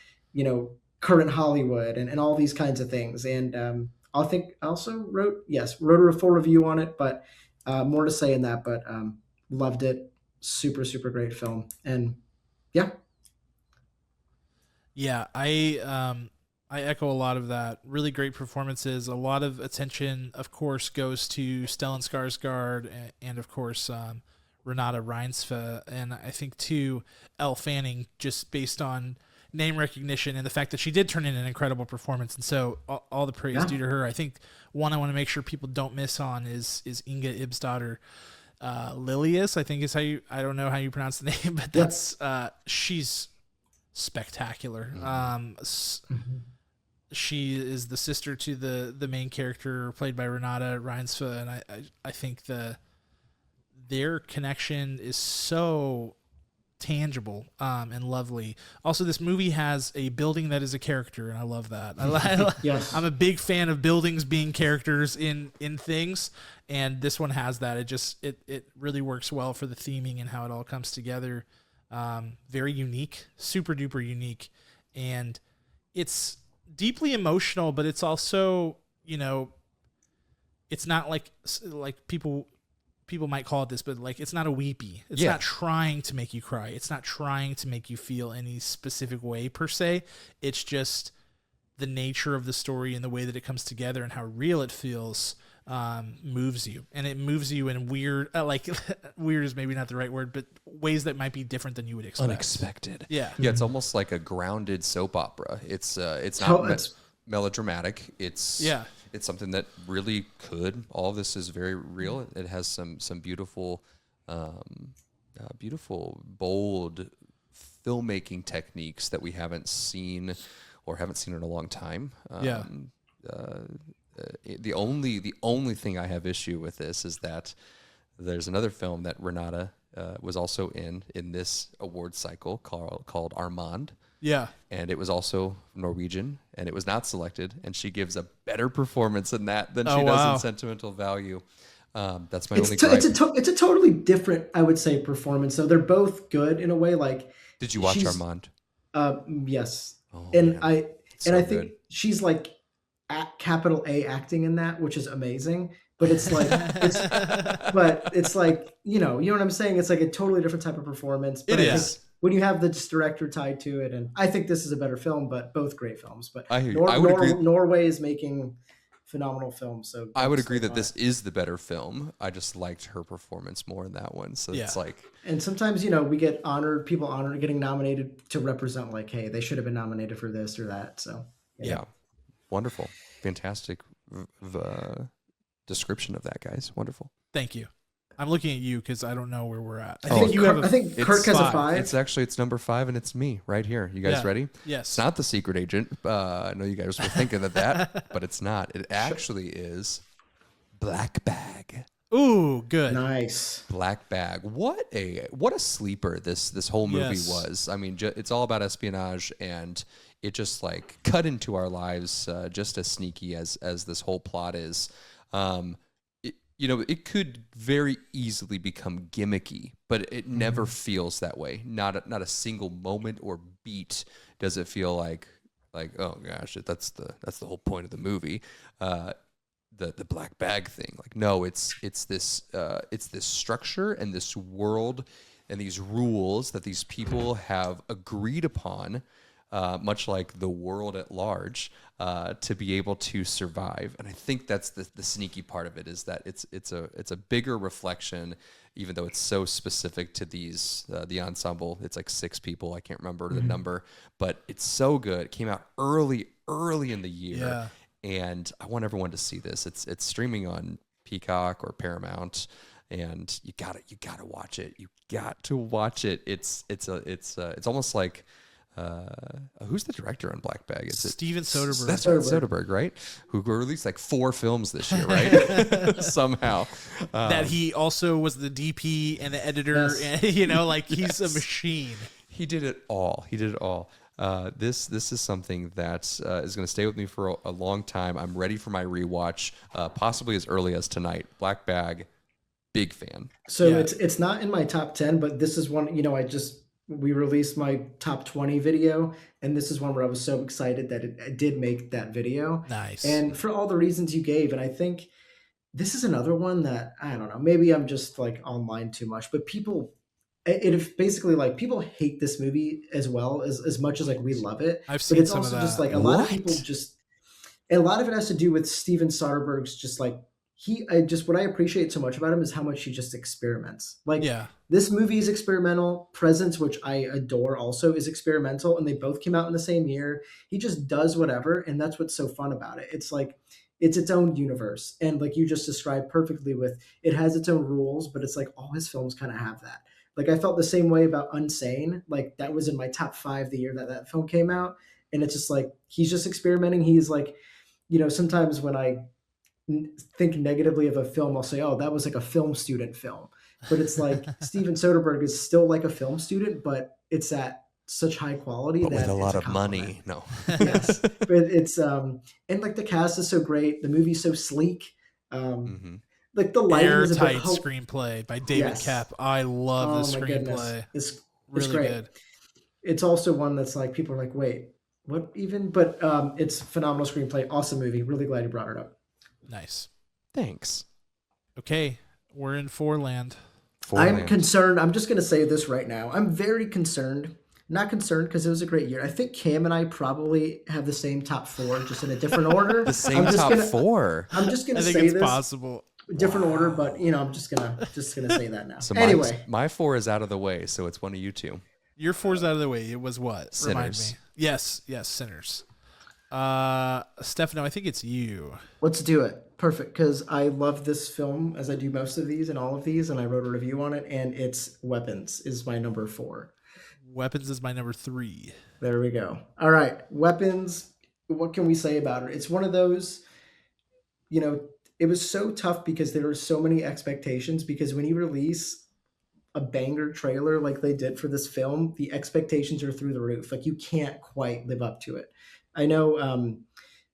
current Hollywood and all these kinds of things. And I think I also wrote a full review on it, but more to say in that, but loved it. Super, super great film. And yeah. Yeah, I echo a lot of that. Really great performances. A lot of attention, of course, goes to Stellan Skarsgård and of course, Renate Reinsve. And I think too, Elle Fanning, just based on name recognition and the fact that she did turn in an incredible performance. And so all the praise due to her. I think one I want to make sure people don't miss on is Inga Ibsdottir. Lilius, I think is I don't know how you pronounce the name, but that's, she's spectacular. She is the sister to the main character played by Renate Reinsve. And I think their connection is so tangible and lovely. Also, this movie has a building that is a character, and I love that. Yes. I'm a big fan of buildings being characters in things, and this one has that. It really works well for the theming and how it all comes together. Very unique, super duper unique, and it's deeply emotional, but it's also, it's not like people might call it this, but it's not a weepy. It's not trying to make you cry. It's not trying to make you feel any specific way per se. It's just the nature of the story and the way that it comes together and how real it feels moves you. And it moves you in weird, weird is maybe not the right word, but ways that might be different than you would expect. Unexpected. Yeah. Yeah, it's almost like a grounded soap opera. It's not melodramatic. It's something that really could. All of this is very real. It has some beautiful, bold filmmaking techniques that we haven't seen in a long time. The only thing I have issue with this is that there's another film that Renate was also in this award cycle called Armand. Yeah. And it was also Norwegian, and it was not selected, and she gives a better performance in that than she does in Sentimental Value. That's my only gripe. It's a totally different, I would say, performance. So they're both good in a way. Did you watch Armand? Yes. Oh, and man. I think she's capital A acting in that, which is amazing. But it's you know what I'm saying? It's like a totally different type of performance. But it is. When you have the director tied to it, and I think this is a better film, but both great films. But I would agree. Norway is making phenomenal film. So I would agree that this is the better film. I just liked her performance more in that one. So it's like, and sometimes, we get people honored getting nominated to represent like, hey, they should have been nominated for this or that. So yeah. Wonderful. Fantastic description of that, guys. Wonderful. Thank you. I'm looking at you because I don't know where we're at. I think Kirk has a 5. It's number 5, and it's me right here. You guys ready? Yes. It's not The Secret Agent. I know you guys were thinking of that, but it's not. It actually is Black Bag. Ooh, good. Nice. Black Bag. What a sleeper this whole movie was. I mean, it's all about espionage, and it just like cut into our lives just as sneaky as this whole plot is. It could very easily become gimmicky, but it never feels that way. Not a single moment or beat does it feel like oh gosh, that's the whole point of the movie. The black bag thing. Like, no, it's this structure and this world and these rules that these people have agreed upon, much like the world at large, to be able to survive. And I think that's the sneaky part of it, is that it's a bigger reflection, even though it's so specific to these the ensemble. It's like 6 people. I can't remember the number, but it's so good. It came out early in the year. Yeah. And I want everyone to see this. It's streaming on Peacock or Paramount, and you gotta watch it. You got to watch it. It's almost like who's the director on Black Bag? Is it Steven Soderbergh? That's right, Soderbergh, right? Who released like 4 films this year, right? Somehow. That he also was the DP and the editor, and he's a machine. He did it all. This is something that is going to stay with me for a long time. I'm ready for my rewatch, possibly as early as tonight. Black Bag, big fan. So it's not in my top 10, but this is one. We released my top 20 video, and this is one where I was so excited that it did make that video. Nice. And for all the reasons you gave, and I think this is another one that I don't know. Maybe I'm just like online too much, but people. It basically like people hate this movie as well as much as like we love it. I've seen but it's some also of that. Just like a lot of people and a lot of it has to do with Steven Soderbergh's just like what I appreciate so much about him is how much he just experiments. Like this movie is experimental. Presence, which I adore, also is experimental, and they both came out in the same year. He just does whatever, and that's what's so fun about it. It's like it's its own universe, and like you just described perfectly with it has its own rules, but it's like all his films kind of have that. Like I felt the same way about Unsane. Like that was in my top 5 the year that film came out. And it's just like, he's just experimenting. He's like, sometimes when I think negatively of a film, I'll say, oh, that was like a film student film. But it's like Steven Soderbergh is still like a film student, but it's at such high quality but that with a lot of compliment. money. No. Yes. But it's, and like the cast is so great. The movie's so sleek. Like the lighting is a bit screenplay by David Kapp. I love this screenplay. It's really great. Good. It's also one that's like people are like, wait, what even? But it's phenomenal screenplay, awesome movie. Really glad you brought it up. Nice. Thanks. Okay, we're in 4 land. I'm concerned. I'm just gonna say this right now. I'm very concerned. Not concerned because it was a great year. I think Cam and I probably have the same top 4, just in a different order. The same top 4. I'm just gonna say this. I think it's possible. Different order, but I'm just gonna say that now. So anyway, my 4 is out of the way, so it's one of you two. Your 4's out of the way. It was what? Sinners. Remind me. Yes, Sinners. Stefano, I think it's you. Let's do it. Perfect, because I love this film as I do most of these and all of these, and I wrote a review on it, and it's Weapons is my number 4. Weapons is my number 3. There we go. All right, Weapons. What can we say about it? It's one of those, it was so tough because there were so many expectations, because when you release a banger trailer like they did for this film, the expectations are through the roof. Like you can't quite live up to it. I know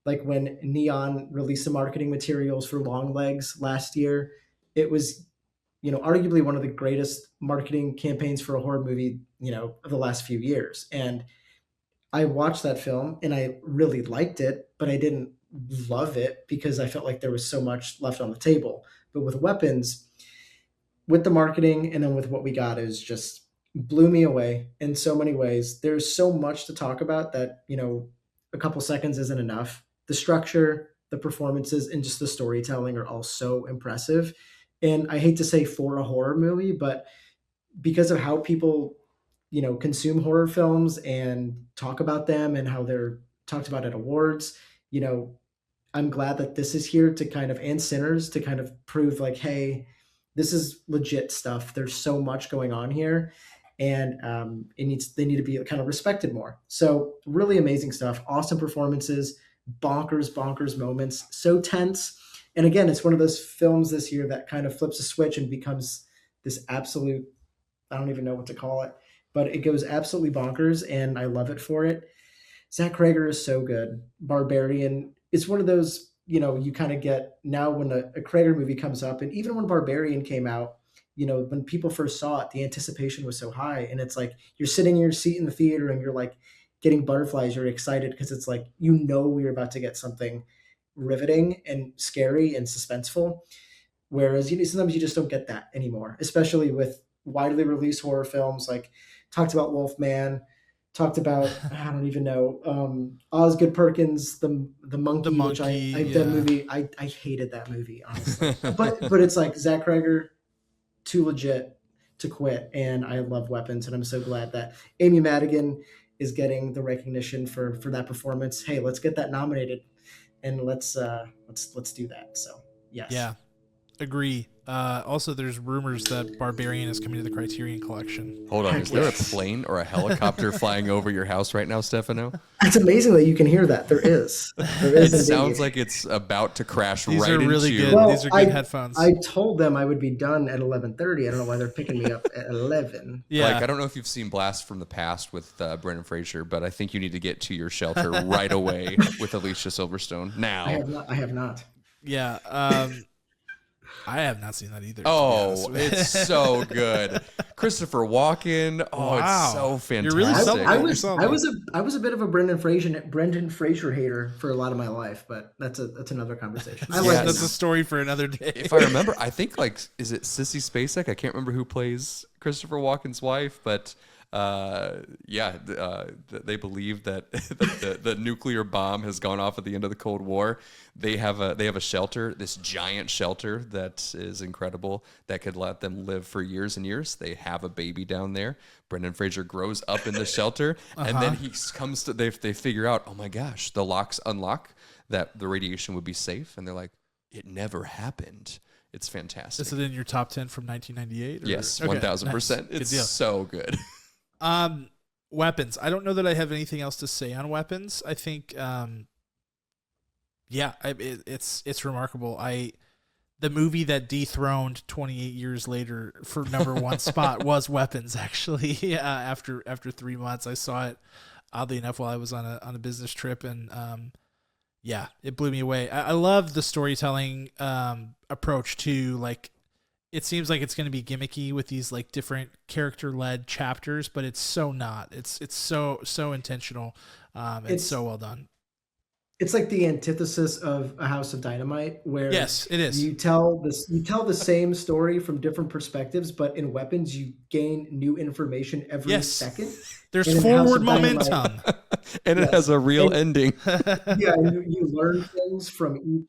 like when Neon released the marketing materials for Longlegs last year, it was, arguably one of the greatest marketing campaigns for a horror movie, of the last few years. And I watched that film and I really liked it, but I didn't love it because I felt like there was so much left on the table. But with Weapons, with the marketing and then with what we got, is just blew me away in so many ways. There's so much to talk about that, a couple seconds isn't enough. The structure, the performances and just the storytelling are all so impressive. And I hate to say for a horror movie, but because of how people, consume horror films and talk about them and how they're talked about at awards, you know, I'm glad that this is here to kind of, and Sinners, to kind of prove like, hey, this is legit stuff. There's so much going on here, and they need to be kind of respected more. So really amazing stuff, awesome performances, bonkers moments, so tense. And again, it's one of those films this year that kind of flips a switch and becomes this absolute, I don't even know what to call it, but it goes absolutely bonkers, and I love it for it. Zach Cregger is so good. Barbarian, it's one of those, you kind of get now when a Cregger movie comes up, and even when Barbarian came out, when people first saw it, the anticipation was so high, and it's like you're sitting in your seat in the theater and you're like getting butterflies. You're excited because it's like, we're about to get something riveting and scary and suspenseful. Whereas sometimes you just don't get that anymore, especially with widely released horror films. Like talked about Wolfman, talked about I don't even know Osgood Perkins, the monkey, which that movie I hated that movie, honestly. but it's like Zach Cregger, too legit to quit, and I love Weapons, and I'm so glad that Amy Madigan is getting the recognition for that performance. Hey, let's get that nominated, and let's do that. So yes, yeah, agree. Also, there's rumors that Barbarian is coming to the Criterion Collection. Hold on, is there a plane or a helicopter flying over your house right now, Stefano? It's amazing that you can hear that. There is. It sounds like it's about to crash These right are really into. Good. Well, These are good headphones. I told them I would be done at 11:30. I don't know why they're picking me up at 11. Yeah. Like, I don't know if you've seen Blast from the Past with Brendan Fraser, but I think you need to get to your shelter right away with Alicia Silverstone now. I have not. Yeah. I have not seen that either. Oh, it's so good. Christopher Walken. Oh, wow. It's so fantastic. You're really selling I was a bit of a Brendan Fraser hater for a lot of my life, but that's another conversation. That's a story for another day. If I remember, I think is it Sissy Spacek? I can't remember who plays Christopher Walken's wife, but they believe that the nuclear bomb has gone off at the end of the Cold War. They have a shelter, this giant shelter that is incredible, that could let them live for years and years. They have a baby down there. Brendan Fraser grows up in the shelter, and then he comes to they figure out, oh my gosh, the locks unlock, that the radiation would be safe, and they're like, it never happened. It's fantastic. Is it in your top 10 from 1998? Yes, 1,000%. Nice. It's so good. Weapons. I don't know that I have anything else to say on Weapons. I think, it's remarkable. The movie that dethroned 28 years later for number one spot was Weapons. Actually, after 3 months, I saw it oddly enough while I was on a business trip, and it blew me away. I love the storytelling approach to, like, it seems like it's going to be gimmicky with these like different character-led chapters, but it's so not. It's so intentional. It's so well done. It's like the antithesis of A House of Dynamite, where yes, it is. You tell the same story from different perspectives, but in Weapons you gain new information every second. There's forward momentum, and it has a real ending. Yeah, you learn things from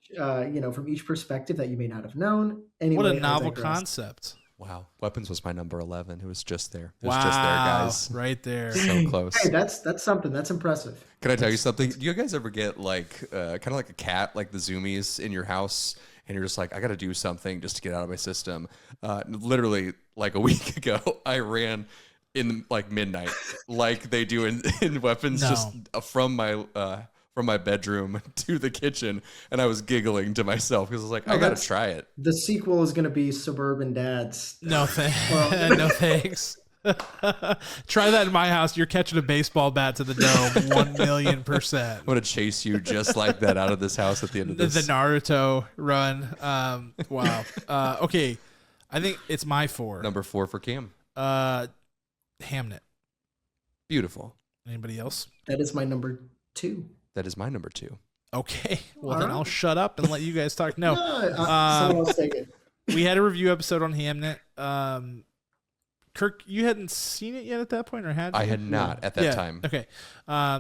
each perspective that you may not have known. Anyway, what a novel concept. Wow. Weapons was my number 11. It was just there. It was just there, guys. Right there. So close. Hey, that's something. That's impressive. Can I tell you something? Do you guys ever get like kind of like a cat, like the Zoomies in your house, and you're just like, I got to do something just to get out of my system? Literally, like a week ago, I ran in like midnight, like they do in Weapons, just from my bedroom to the kitchen, and I was giggling to myself because I was like, I gotta try it. The sequel is gonna be Suburban Dads. No thanks. No thanks. Try that in my house. You're catching a baseball bat to the dome 1,000,000%. I'm gonna chase you just like that out of this house at the end of this. The Naruto run. Wow. Okay, I think it's my 4. Number 4 for Cam. Hamnet. Beautiful. Anybody else? That is my number 2. That is my number 2. Okay. Well, then I'll shut up and let you guys talk. No. Someone else take it. We had a review episode on Hamnet. Kirk, you hadn't seen it yet at that point, or had you? I had not at that time. Okay.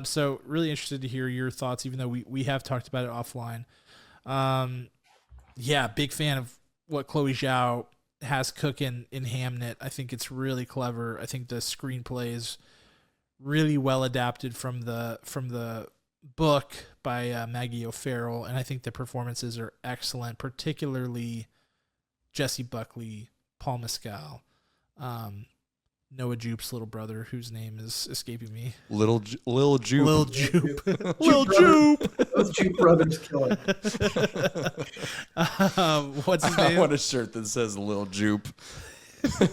So really interested to hear your thoughts, even though we have talked about it offline. Yeah, big fan of what Chloe Zhao has cooking in Hamnet. I think it's really clever. I think the screenplay is really well adapted from the book by Maggie O'Farrell, and I think the performances are excellent, particularly Jessie Buckley, Paul Mescal, Noah Jupe's little brother, whose name is escaping me. Lil Jupe. Lil Jupe. Those Jupe brothers kill it. What's his name? I want a shirt that says Lil Jupe.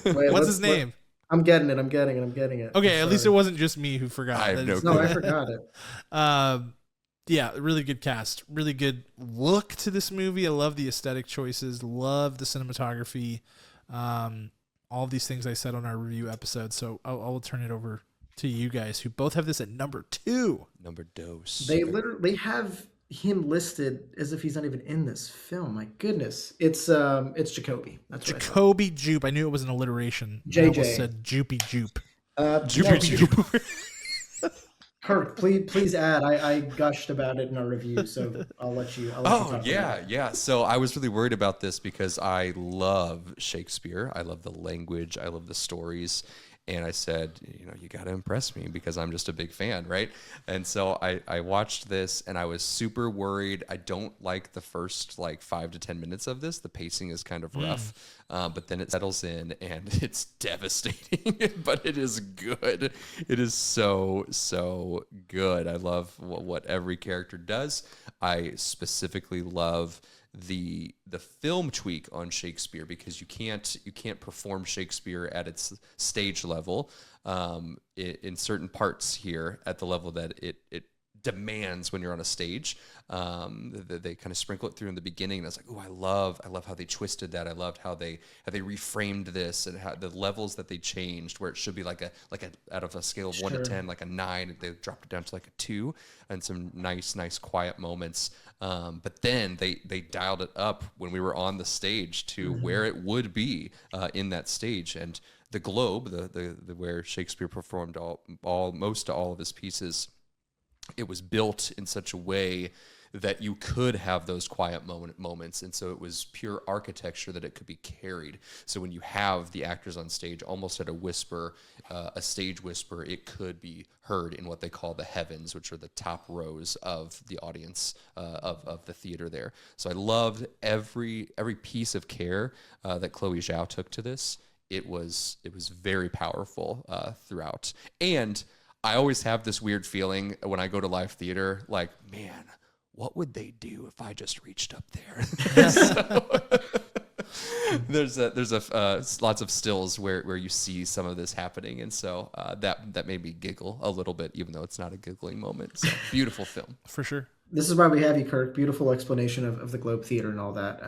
What's his name? I'm getting it. Okay, at least it wasn't just me who forgot. I have no No, I forgot it. Yeah, really good cast. Really good look to this movie. I love the aesthetic choices. Love the cinematography. All of these things I said on our review episode. So I'll turn it over to you guys, who both have this at number 2. Number dos. They have him listed as if he's not even in this film. My goodness, it's Jacoby. That's Jacoby Jupe. I knew it was an alliteration. JJ I almost said Jupey Jupe. Jupey Jupe. Kirk, please add. I gushed about it in our review, so I'll let you. Talk about it. Yeah. So I was really worried about this because I love Shakespeare. I love the language. I love the stories. And I said, you got to impress me because I'm just a big fan, right? And so I watched this and I was super worried. I don't like the first 5 to 10 minutes of this. The pacing is kind of rough, but then it settles in and it's devastating, but it is good. It is so, so good. I love what every character does. I specifically love the film tweak on Shakespeare because you can't perform Shakespeare at its stage level in certain parts here at the level that it demands when you're on a stage. They kind of sprinkle it through in the beginning, and I was like, oh, I love how they twisted that. I loved how they reframed this and how the levels that they changed, where it should be like a out of a scale of 1 to 10, like a 9, they dropped it down to like a 2, and some nice quiet moments. But then they dialed it up when we were on the stage to where it would be in that stage. And the Globe, the where Shakespeare performed most all of his pieces, it was built in such a way that you could have those quiet moments. And so it was pure architecture that it could be carried. So when you have the actors on stage almost at a whisper, a stage whisper, it could be heard in what they call the heavens, which are the top rows of the audience of the theater there. So I loved every piece of care that Chloe Zhao took to this. It was very powerful throughout. And I always have this weird feeling when I go to live theater, like, man, what would they do if I just reached up there? There's lots of stills where you see some of this happening, and so that made me giggle a little bit, even though it's not a giggling moment. So beautiful film for sure. This is why we have you, Kirk. Beautiful explanation of the Globe Theater and all that.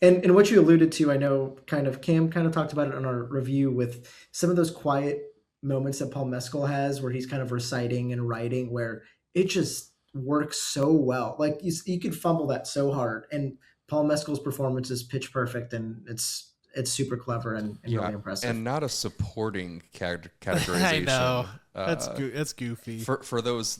And what you alluded to, I know, Cam kind of talked about it on our review with some of those quiet moments that Paul Mescal has where he's kind of reciting and writing, where it just works so well. Like you could fumble that so hard, and Paul Mescal's performance is pitch perfect, and it's super clever and really impressive. And not a supporting categorization. I know. That's goofy. For those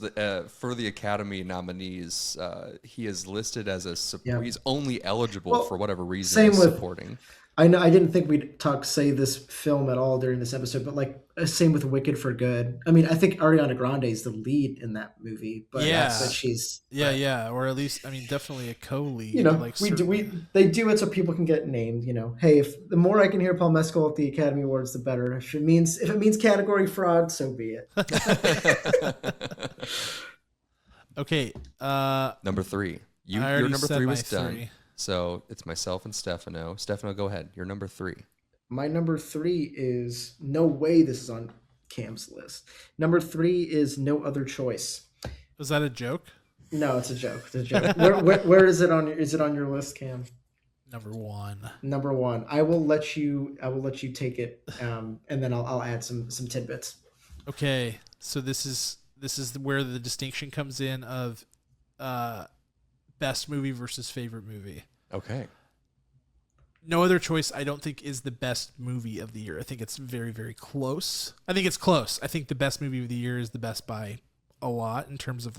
for the Academy nominees, he is listed as he's only eligible for whatever reason as supporting. I know I didn't think we'd say this film at all during this episode, but same with Wicked for Good. I mean, I think Ariana Grande is the lead in that movie, but she's or at least definitely a co-lead. They do it so people can get named. Hey, if the more I can hear Paul Mescal at the Academy Awards, the better. If it means category fraud, so be it. Okay, number 3. Your number 3 was done. So it's myself and Stefano. Stefano, go ahead. You're number 3. My number 3 is, no way this is on Cam's list. Number 3 is No Other Choice. Was that a joke? No, it's a joke. It's a joke. Where is it on? Is it on your list, Cam? Number 1. Number 1. I will let you take it, and then I'll add some tidbits. Okay, so this is where the distinction comes in of best movie versus favorite movie. Okay. No Other Choice, I don't think, is the best movie of the year. I think it's very, very close. I think it's close. I think the best movie of the year is the best by a lot in terms of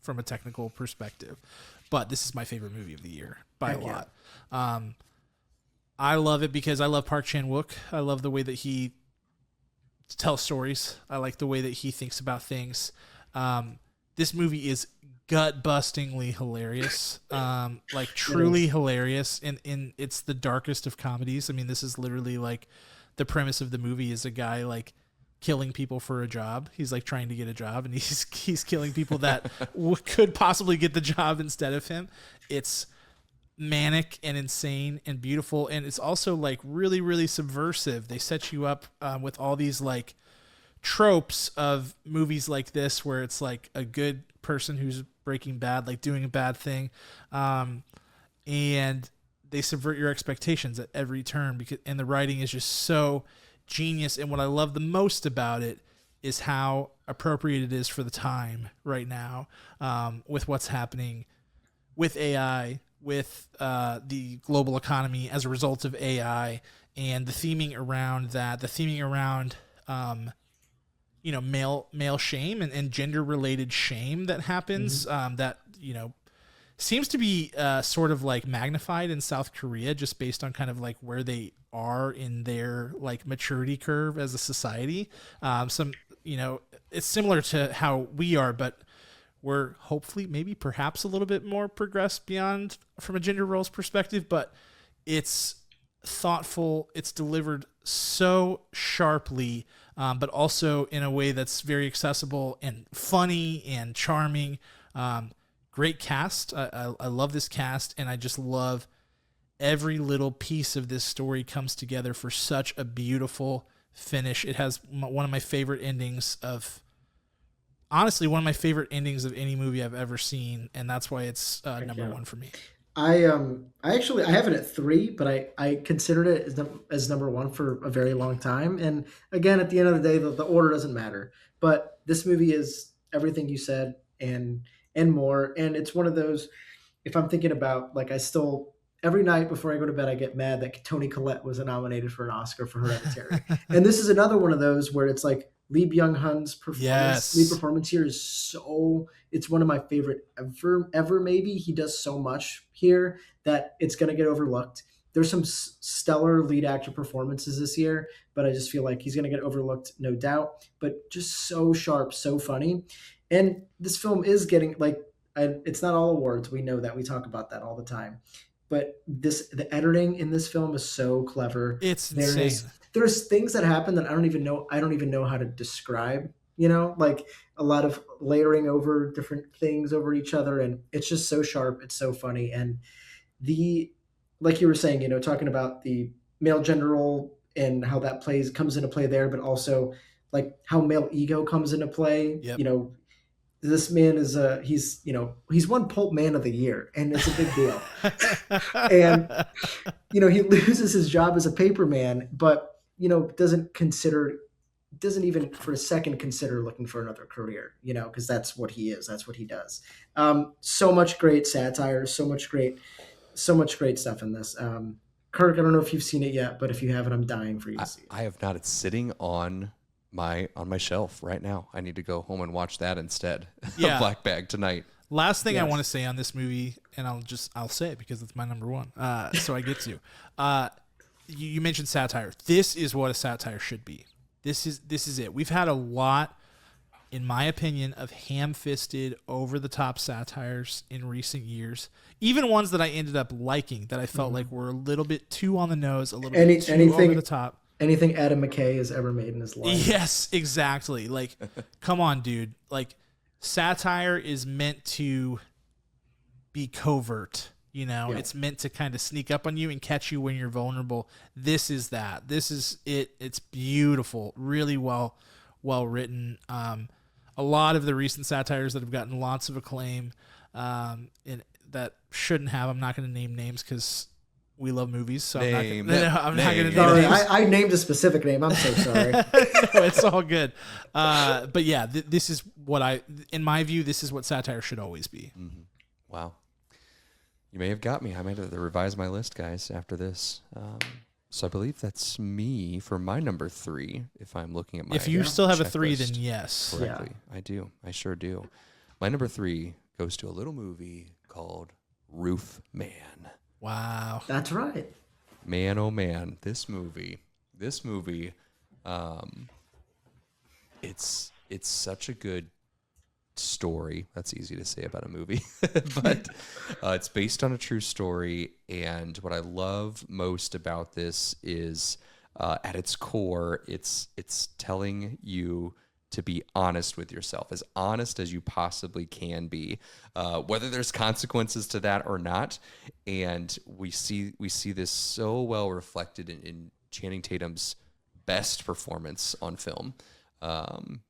from a technical perspective. but this is my favorite movie of the year by a lot. I love it because I love Park Chan-wook. I love the way that he tells stories. I like the way that he thinks about things. This movie is gut-bustingly hilarious, like truly hilarious, and it's the darkest of comedies. I mean, this is literally like the premise of the movie is a guy like killing people for a job. He's like trying to get a job, and he's killing people that could possibly get the job instead of him. It's manic and insane and beautiful, and it's also like really, really subversive. They set you up with all these like tropes of movies like this, where it's like a good person who's breaking bad, like doing a bad thing, and they subvert your expectations at every turn. And the writing is just so genius. And what I love the most about it is how appropriate it is for the time right now, with what's happening with AI, with the global economy as a result of AI, and the theming around that, male shame and gender related shame that happens, that, seems to be sort of like magnified in South Korea, just based on kind of like where they are in their like maturity curve as a society. It's similar to how we are, but we're hopefully maybe perhaps a little bit more progressed beyond from a gender roles perspective, but it's thoughtful. It's delivered so sharply, but also in a way that's very accessible and funny and charming. Great cast. I love this cast, and I just love every little piece of this story comes together for such a beautiful finish. It has one of my favorite endings of any movie I've ever seen, and that's why it's number one for me. I have it at 3, but I considered it as number 1 for a very long time. And again, at the end of the day, the order doesn't matter. But this movie is everything you said and more. And it's one of those, if I'm thinking about, like, every night before I go to bed, I get mad that Toni Collette was nominated for an Oscar for Hereditary. And this is another one of those where it's like Lee Byung-hun's performance here is it's one of my favorite ever maybe. He does so much here that it's going to get overlooked. There's some stellar lead actor performances this year, but I just feel like he's going to get overlooked, no doubt. But just so sharp, so funny. And this film is getting, like, it's not all awards. We know that. We talk about that all the time. But the editing in this film is so clever. It's insane. There's things that happen that I don't even know how to describe, like a lot of layering over different things over each other. And it's just so sharp. It's so funny. And like you were saying, talking about the male gender role and how that comes into play there, but also like how male ego comes into play. Yep. This man is he's won Pulp Man of the Year, and it's a big deal. And he loses his job as a paper man, but doesn't even for a second consider looking for another career, because that's what he is. That's what he does. So much great satire, so much great stuff in this. Kirk, I don't know if you've seen it yet, but if you haven't, I'm dying for you to see it. I have not. It's sitting on my shelf right now. I need to go home and watch that instead. Yeah. Black Bag tonight. Last thing I want to say on this movie, and I'll say it because it's my number 1. So I get to. You mentioned satire. This is what a satire should be. This is it. We've had a lot, in my opinion, of ham-fisted, over-the-top satires in recent years. Even ones that I ended up liking, that I felt like were a little bit too on the nose, a little bit too over the top. Anything Adam McKay has ever made in his life. Yes, exactly. Like, come on, dude. Like, satire is meant to be covert. It's meant to kind of sneak up on you and catch you when you're vulnerable. This is that. This is it. It's beautiful. Really well written. A lot of the recent satires that have gotten lots of acclaim, and that shouldn't have. I'm not going to name names because we love movies, so I'm not going to name names. I named a specific name. I'm so sorry. No, it's all good. But yeah, this is what in my view, this is what satire should always be. Mm-hmm. Wow. You may have got me. I might have to revise my list, guys, after this. So I believe that's me for my number 3, if I'm looking at my If you still have a 3, then yes. Correctly. Yeah. I do. I sure do. My number 3 goes to a little movie called Roof Man. Wow. That's right. Man, oh man, this movie, it's such a good story. That's easy to say about a movie, but it's based on a true story. And what I love most about this is, at its core, it's telling you to be honest with yourself, as honest as you possibly can be, whether there's consequences to that or not. And we see this so well reflected in Channing Tatum's best performance on film.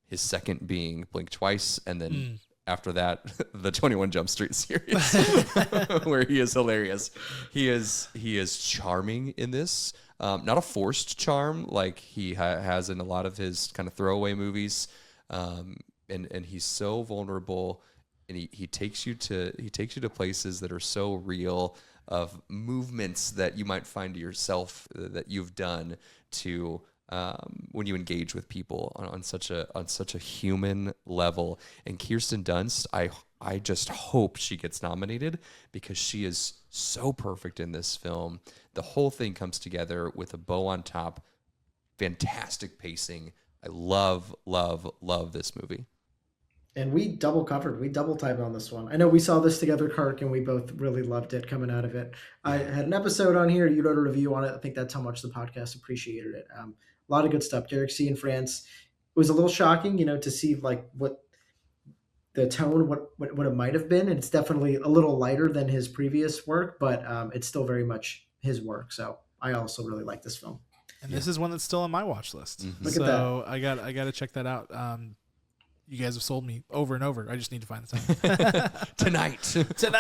His second being Blink Twice, and then after that, the 21 Jump Street series, where he is hilarious. He is charming in this. Not a forced charm like he has in a lot of his kind of throwaway movies. And he's so vulnerable, and he takes you to places that are so real, of movements that you might find to yourself that you've done to when you engage with people on such a human level. And Kirsten Dunst, I just hope she gets nominated, because she is so perfect in this film. The whole thing comes together with a bow on top. Fantastic pacing. I love this movie. And we double typed on this one. I know we saw this together, Kirk, and we both really loved it coming out of it. I had an episode on here. You wrote a review on it. I think that's how much the podcast appreciated it. A lot of good stuff. Derek C. in France. It was a little shocking, to see like what the tone, what it might have been. And it's definitely a little lighter than his previous work, but it's still very much his work. So I also really like this film. And this is one that's still on my watch list. Look so at that. I got to check that out. You guys have sold me over and over. I just need to find the time. Tonight.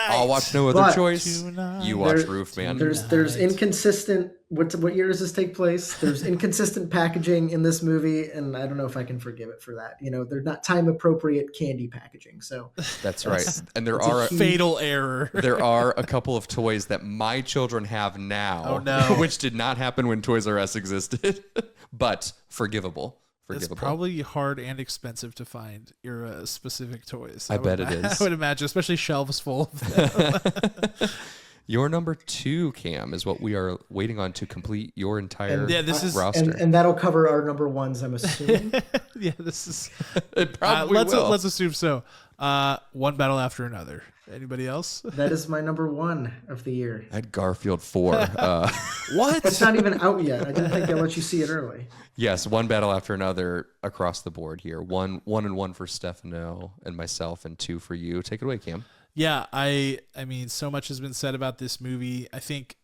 I'll watch no other choice. You watch Roof Man. There's inconsistent. What year does this take place? There's inconsistent packaging in this movie, and I don't know if I can forgive it for that. They're not time appropriate candy packaging. So that's right. And there are fatal error. There are a couple of toys that my children have now. Oh no! Which did not happen when Toys R Us existed, but forgivable. It's probably hard and expensive to find era specific toys. I bet it is. I would imagine, especially shelves full of them. Your number 2, Cam, is what we are waiting on to complete your entire roster. And that'll cover our number 1s, I'm assuming. Yeah, this is. It probably will. Let's assume so. One Battle After Another. Anybody else? That is my number 1 of the year. I had Garfield 4. What? It's not even out yet. I didn't think they'll let you see it early. Yes, One Battle After Another across the board here. One and one for Stefano and myself, and 2 for you. Take it away, Cam. Yeah, I mean, so much has been said about this movie. I think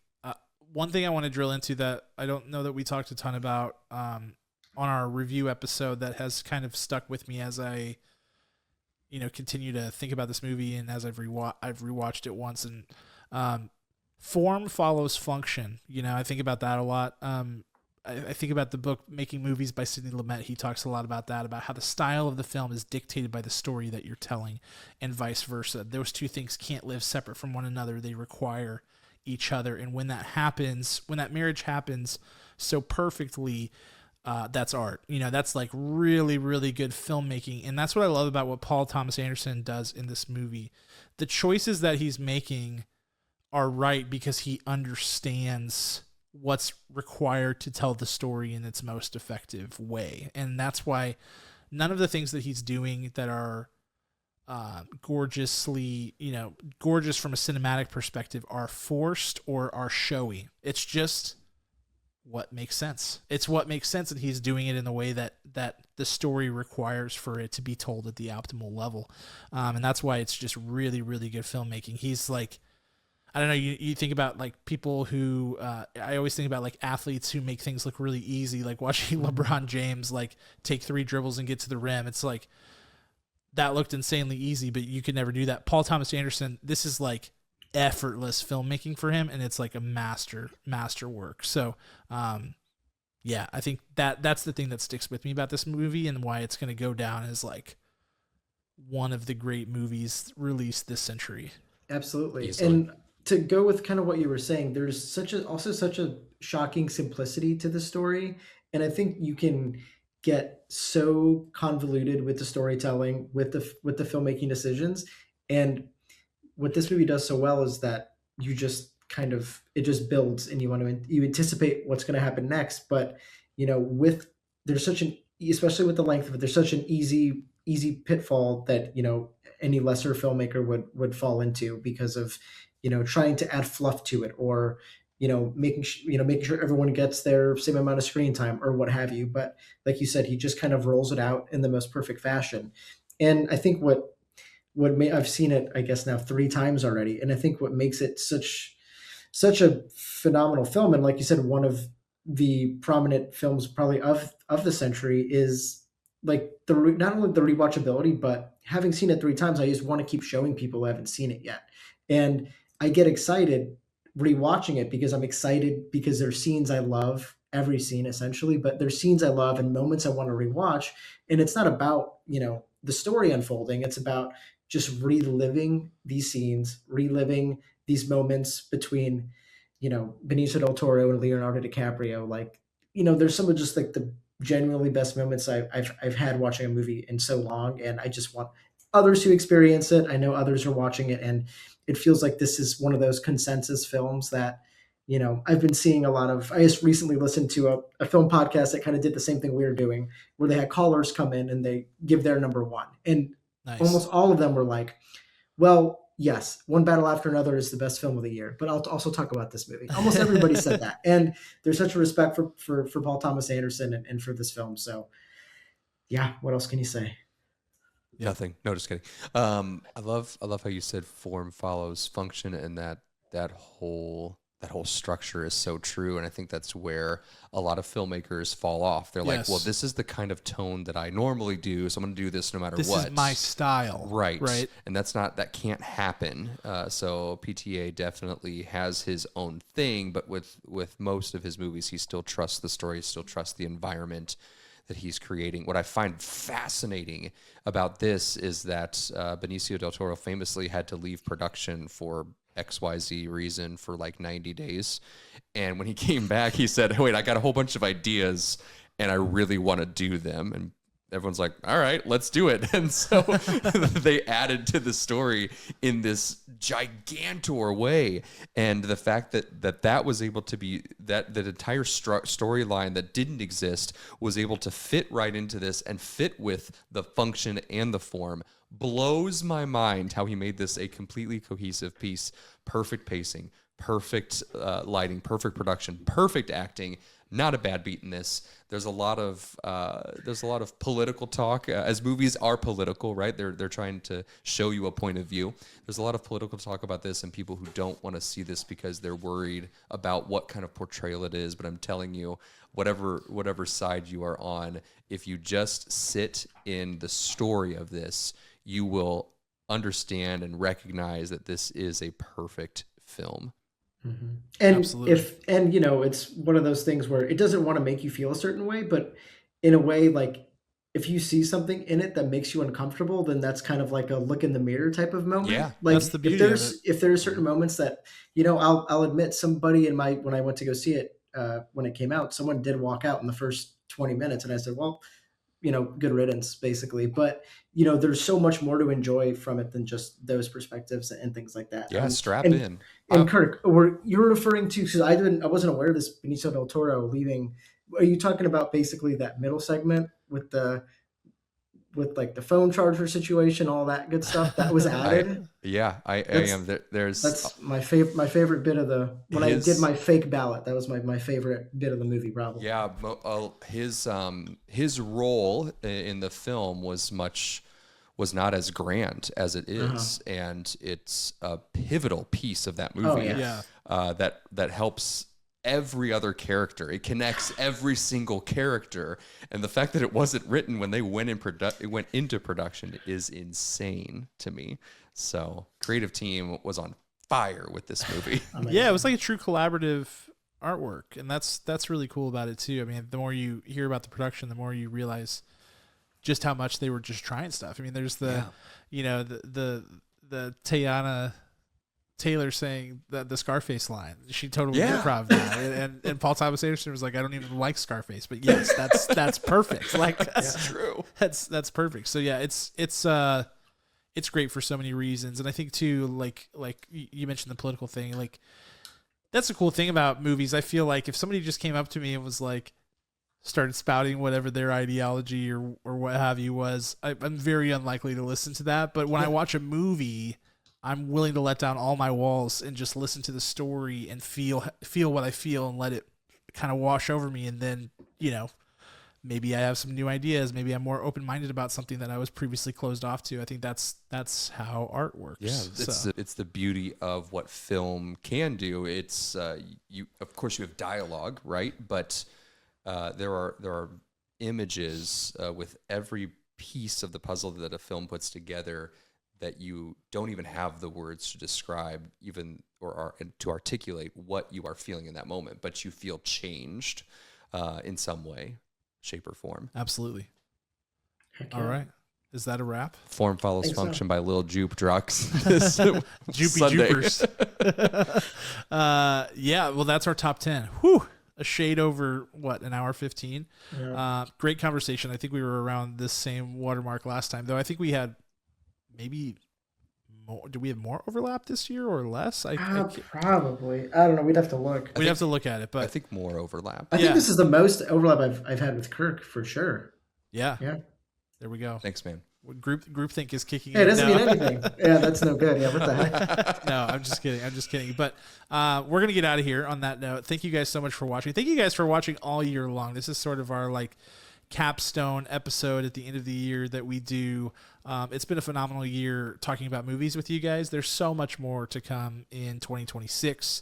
one thing I want to drill into that I don't know that we talked a ton about on our review episode that has kind of stuck with me as I continue to think about this movie, and as I've rewatched it once, and form follows function. I think about that a lot. I think about the book Making Movies by Sidney Lumet. He talks a lot about that, about how the style of the film is dictated by the story that you're telling, and vice versa. Those two things can't live separate from one another. They require each other. And when that happens, when that marriage happens so perfectly, that's art. That's like really, really good filmmaking. And that's what I love about what Paul Thomas Anderson does in this movie. The choices that he's making are right because he understands what's required to tell the story in its most effective way. And that's why none of the things that he's doing that are gorgeous from a cinematic perspective are forced or are showy. It's just what makes sense. It's what makes sense, and he's doing it in the way that the story requires for it to be told at the optimal level. And that's why it's just really, really good filmmaking. He's like, I don't know, you think about like people who, I always think about like athletes who make things look really easy, like watching LeBron James like take 3 dribbles and get to the rim. It's like, that looked insanely easy, but you could never do that. Paul Thomas Anderson, this is like effortless filmmaking for him, and it's like a master work. So, yeah, I think that's the thing that sticks with me about this movie and why it's going to go down as like one of the great movies released this century. Absolutely. Easily. And to go with kind of what you were saying, there's such a shocking simplicity to the story. And I think you can get so convoluted with the storytelling, with the filmmaking decisions. And what this movie does so well is that you just kind of, it just builds and you anticipate what's going to happen next. But, there's such an, especially with the length of it, there's such an easy pitfall that, any lesser filmmaker would fall into because of, trying to add fluff to it, or, making sure everyone gets their same amount of screen time or what have you. But like you said, he just kind of rolls it out in the most perfect fashion. And I think I've seen it, I guess now 3 times already. And I think what makes it such a phenomenal film, and like you said, one of the prominent films probably of the century, is like not only the rewatchability, but having seen it 3 times, I just want to keep showing people who haven't seen it yet. And I get excited rewatching it because I'm excited because there's scenes I love, every scene essentially, but there's scenes I love and moments I want to rewatch. And it's not about, the story unfolding. It's about just reliving these scenes, reliving these moments between, Benicio del Toro and Leonardo DiCaprio. Like, there's some of just like the genuinely best moments I've had watching a movie in so long. And I just want others to experience it. I know others are watching it, and it feels like this is one of those consensus films that, I've been seeing a lot of. I just recently listened to a film podcast that kind of did the same thing we were doing, where they had callers come in and they give their number one. And Nice. almost all of them were like, well, yes, One Battle After Another is the best film of the year, but I'll also talk about this movie. Almost everybody said that. And there's such a respect for Paul Thomas Anderson and for this film. So yeah, what else can you say? Nothing. No, just kidding. I love how you said form follows function, and that whole structure is so true. And I think that's where a lot of filmmakers fall off. They're like, well, this is the kind of tone that I normally do, so I'm going to do this no matter what. This is my style. Right. And that can't happen. So PTA definitely has his own thing, but with most of his movies, he still trusts the story, he still trusts the environment that he's creating. What I find fascinating about this is that Benicio del Toro famously had to leave production for XYZ reason for like 90 days. And when he came back, he said, wait, I got a whole bunch of ideas and I really want to do them. And everyone's like, all right, let's do it. And so they added to the story in this gigantor way. And the fact that was able to be, that entire storyline that didn't exist was able to fit right into this and fit with the function and the form, blows my mind how he made this a completely cohesive piece. Perfect pacing, perfect lighting, perfect production, perfect acting. Not a bad beat in this. There's a lot of political talk, as movies are political, right? They're trying to show you a point of view. There's a lot of political talk about this, and people who don't want to see this because they're worried about what kind of portrayal it is. But I'm telling you, whatever side you are on, if you just sit in the story of this, you will understand and recognize that this is a perfect film. Mm-hmm. And Absolutely. It's one of those things where it doesn't want to make you feel a certain way, but in a way, like if you see something in it that makes you uncomfortable, then that's kind of like a look in the mirror type of moment. Yeah, like that's the beauty of it. If there are certain moments that, I'll admit somebody when I went to go see it, when it came out, someone did walk out in the first 20 minutes. And I said, well, good riddance basically. But, there's so much more to enjoy from it than just those perspectives and things like that. Yeah. Strap in. And Kirk, you're referring to, because I wasn't aware of this Benicio del Toro leaving. Are you talking about basically that middle segment with like the phone charger situation, all that good stuff that was added? I am. That's my favorite bit of when I did my fake ballot. That was my favorite bit of the movie, probably. Yeah, his role in the film was not as grand as it is, and it's a pivotal piece of that movie. That helps every other character. It connects every single character, and the fact that it wasn't written when they went into production is insane to me. So, creative team was on fire with this movie. Yeah, it was like a true collaborative artwork, and that's really cool about it too. I mean, the more you hear about the production, the more you realize just how much they were just trying stuff. I mean, there's the Teyana Taylor saying the Scarface line. She totally improv that. And Paul Thomas Anderson was like, I don't even like Scarface, but yes, that's perfect. Like that's true. That's perfect. So yeah, it's it's great for so many reasons. And I think too, like you mentioned the political thing, like that's the cool thing about movies. I feel like if somebody just came up to me and was like, started spouting whatever their ideology or what have you was, I'm very unlikely to listen to that. But when I watch a movie, I'm willing to let down all my walls and just listen to the story and feel what I feel and let it kind of wash over me. And then, maybe I have some new ideas. Maybe I'm more open-minded about something that I was previously closed off to. I think that's how art works. Yeah, it's the beauty of what film can do. It's of course you have dialogue, right? But there are images with every piece of the puzzle that a film puts together that you don't even have the words to describe, even or to articulate what you are feeling in that moment, but you feel changed in some way, shape, or form. Absolutely. All right. Is that a wrap? Form follows function by Lil Jupe Drux. Jupers. Yeah, well, that's our top 10. Whew. A shade over, an hour 15? Yeah. Great conversation. I think we were around this same watermark last time, though. I think we had maybe more. Do we have more overlap this year or less? Probably. I don't know. We'd have to look. We'd have to look at it, but I think more overlap. I think this is the most overlap I've had with Kirk for sure. Yeah. There we go. Thanks, man. Groupthink is kicking in. It doesn't mean anything. Yeah, that's no good. Yeah, what the heck? No, I'm just kidding. But we're going to get out of here on that note. Thank you guys so much for watching. Thank you guys for watching all year long. This is sort of our capstone episode at the end of the year that we do. It's been a phenomenal year talking about movies with you guys. There's so much more to come in 2026.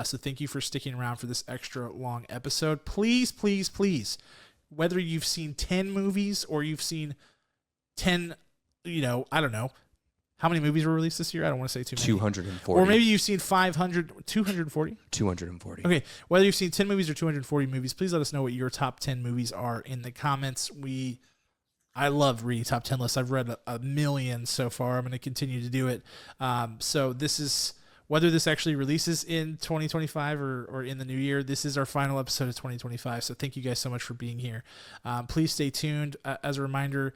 So thank you for sticking around for this extra long episode. Please, please, please, whether you've seen 10 movies or you've seen 10, I don't know. How many movies were released this year? I don't want to say too many. 240. Or maybe you've seen 500, 240? 240. Okay. Whether you've seen 10 movies or 240 movies, please let us know what your top 10 movies are in the comments. I love reading top 10 lists. I've read a million so far. I'm going to continue to do it. So this is, whether this actually releases in 2025 or in the new year, this is our final episode of 2025. So thank you guys so much for being here. Please stay tuned. As a reminder,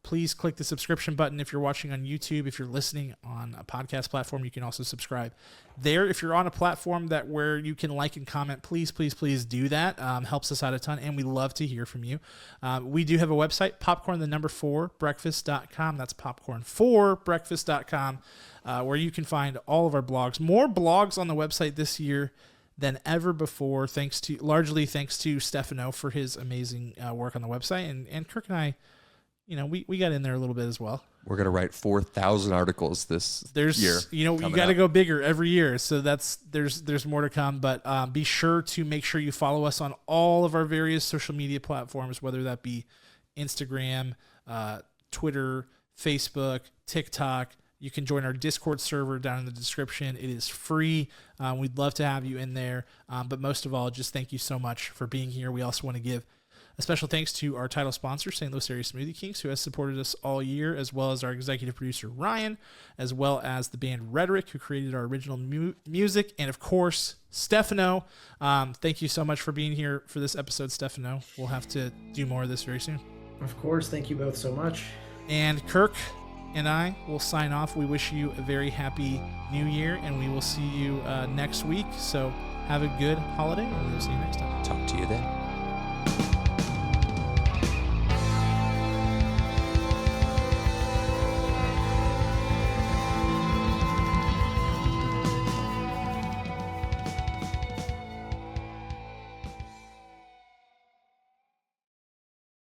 please click the subscription button if you're watching on YouTube. If you're listening on a podcast platform, you can also subscribe there. If you're on a platform where you can like and comment, please, please, please do that. Helps us out a ton, and we love to hear from you. We do have a website, popcorn4breakfast.com. That's popcorn4breakfast.com. Where you can find all of our blogs. More blogs on the website this year than ever before, largely thanks to Stefano for his amazing work on the website. And Kirk and I, we got in there a little bit as well. We're going to write 4,000 articles this year. You got to go bigger every year. So there's more to come. But be sure to make sure you follow us on all of our various social media platforms, whether that be Instagram, Twitter, Facebook, TikTok. You can join our Discord server down in the description. It is free. We'd love to have you in there. But most of all, just thank you so much for being here. We also want to give a special thanks to our title sponsor, St. Louis Area Smoothie Kings, who has supported us all year, as well as our executive producer, Ryan, as well as the band Rhetoric, who created our original music, and, of course, Stefano. Thank you so much for being here for this episode, Stefano. We'll have to do more of this very soon. Of course. Thank you both so much. And Kirk and I will sign off. We wish you a very happy new year, and we will see you next week. So have a good holiday, and we'll see you next time. Talk to you then.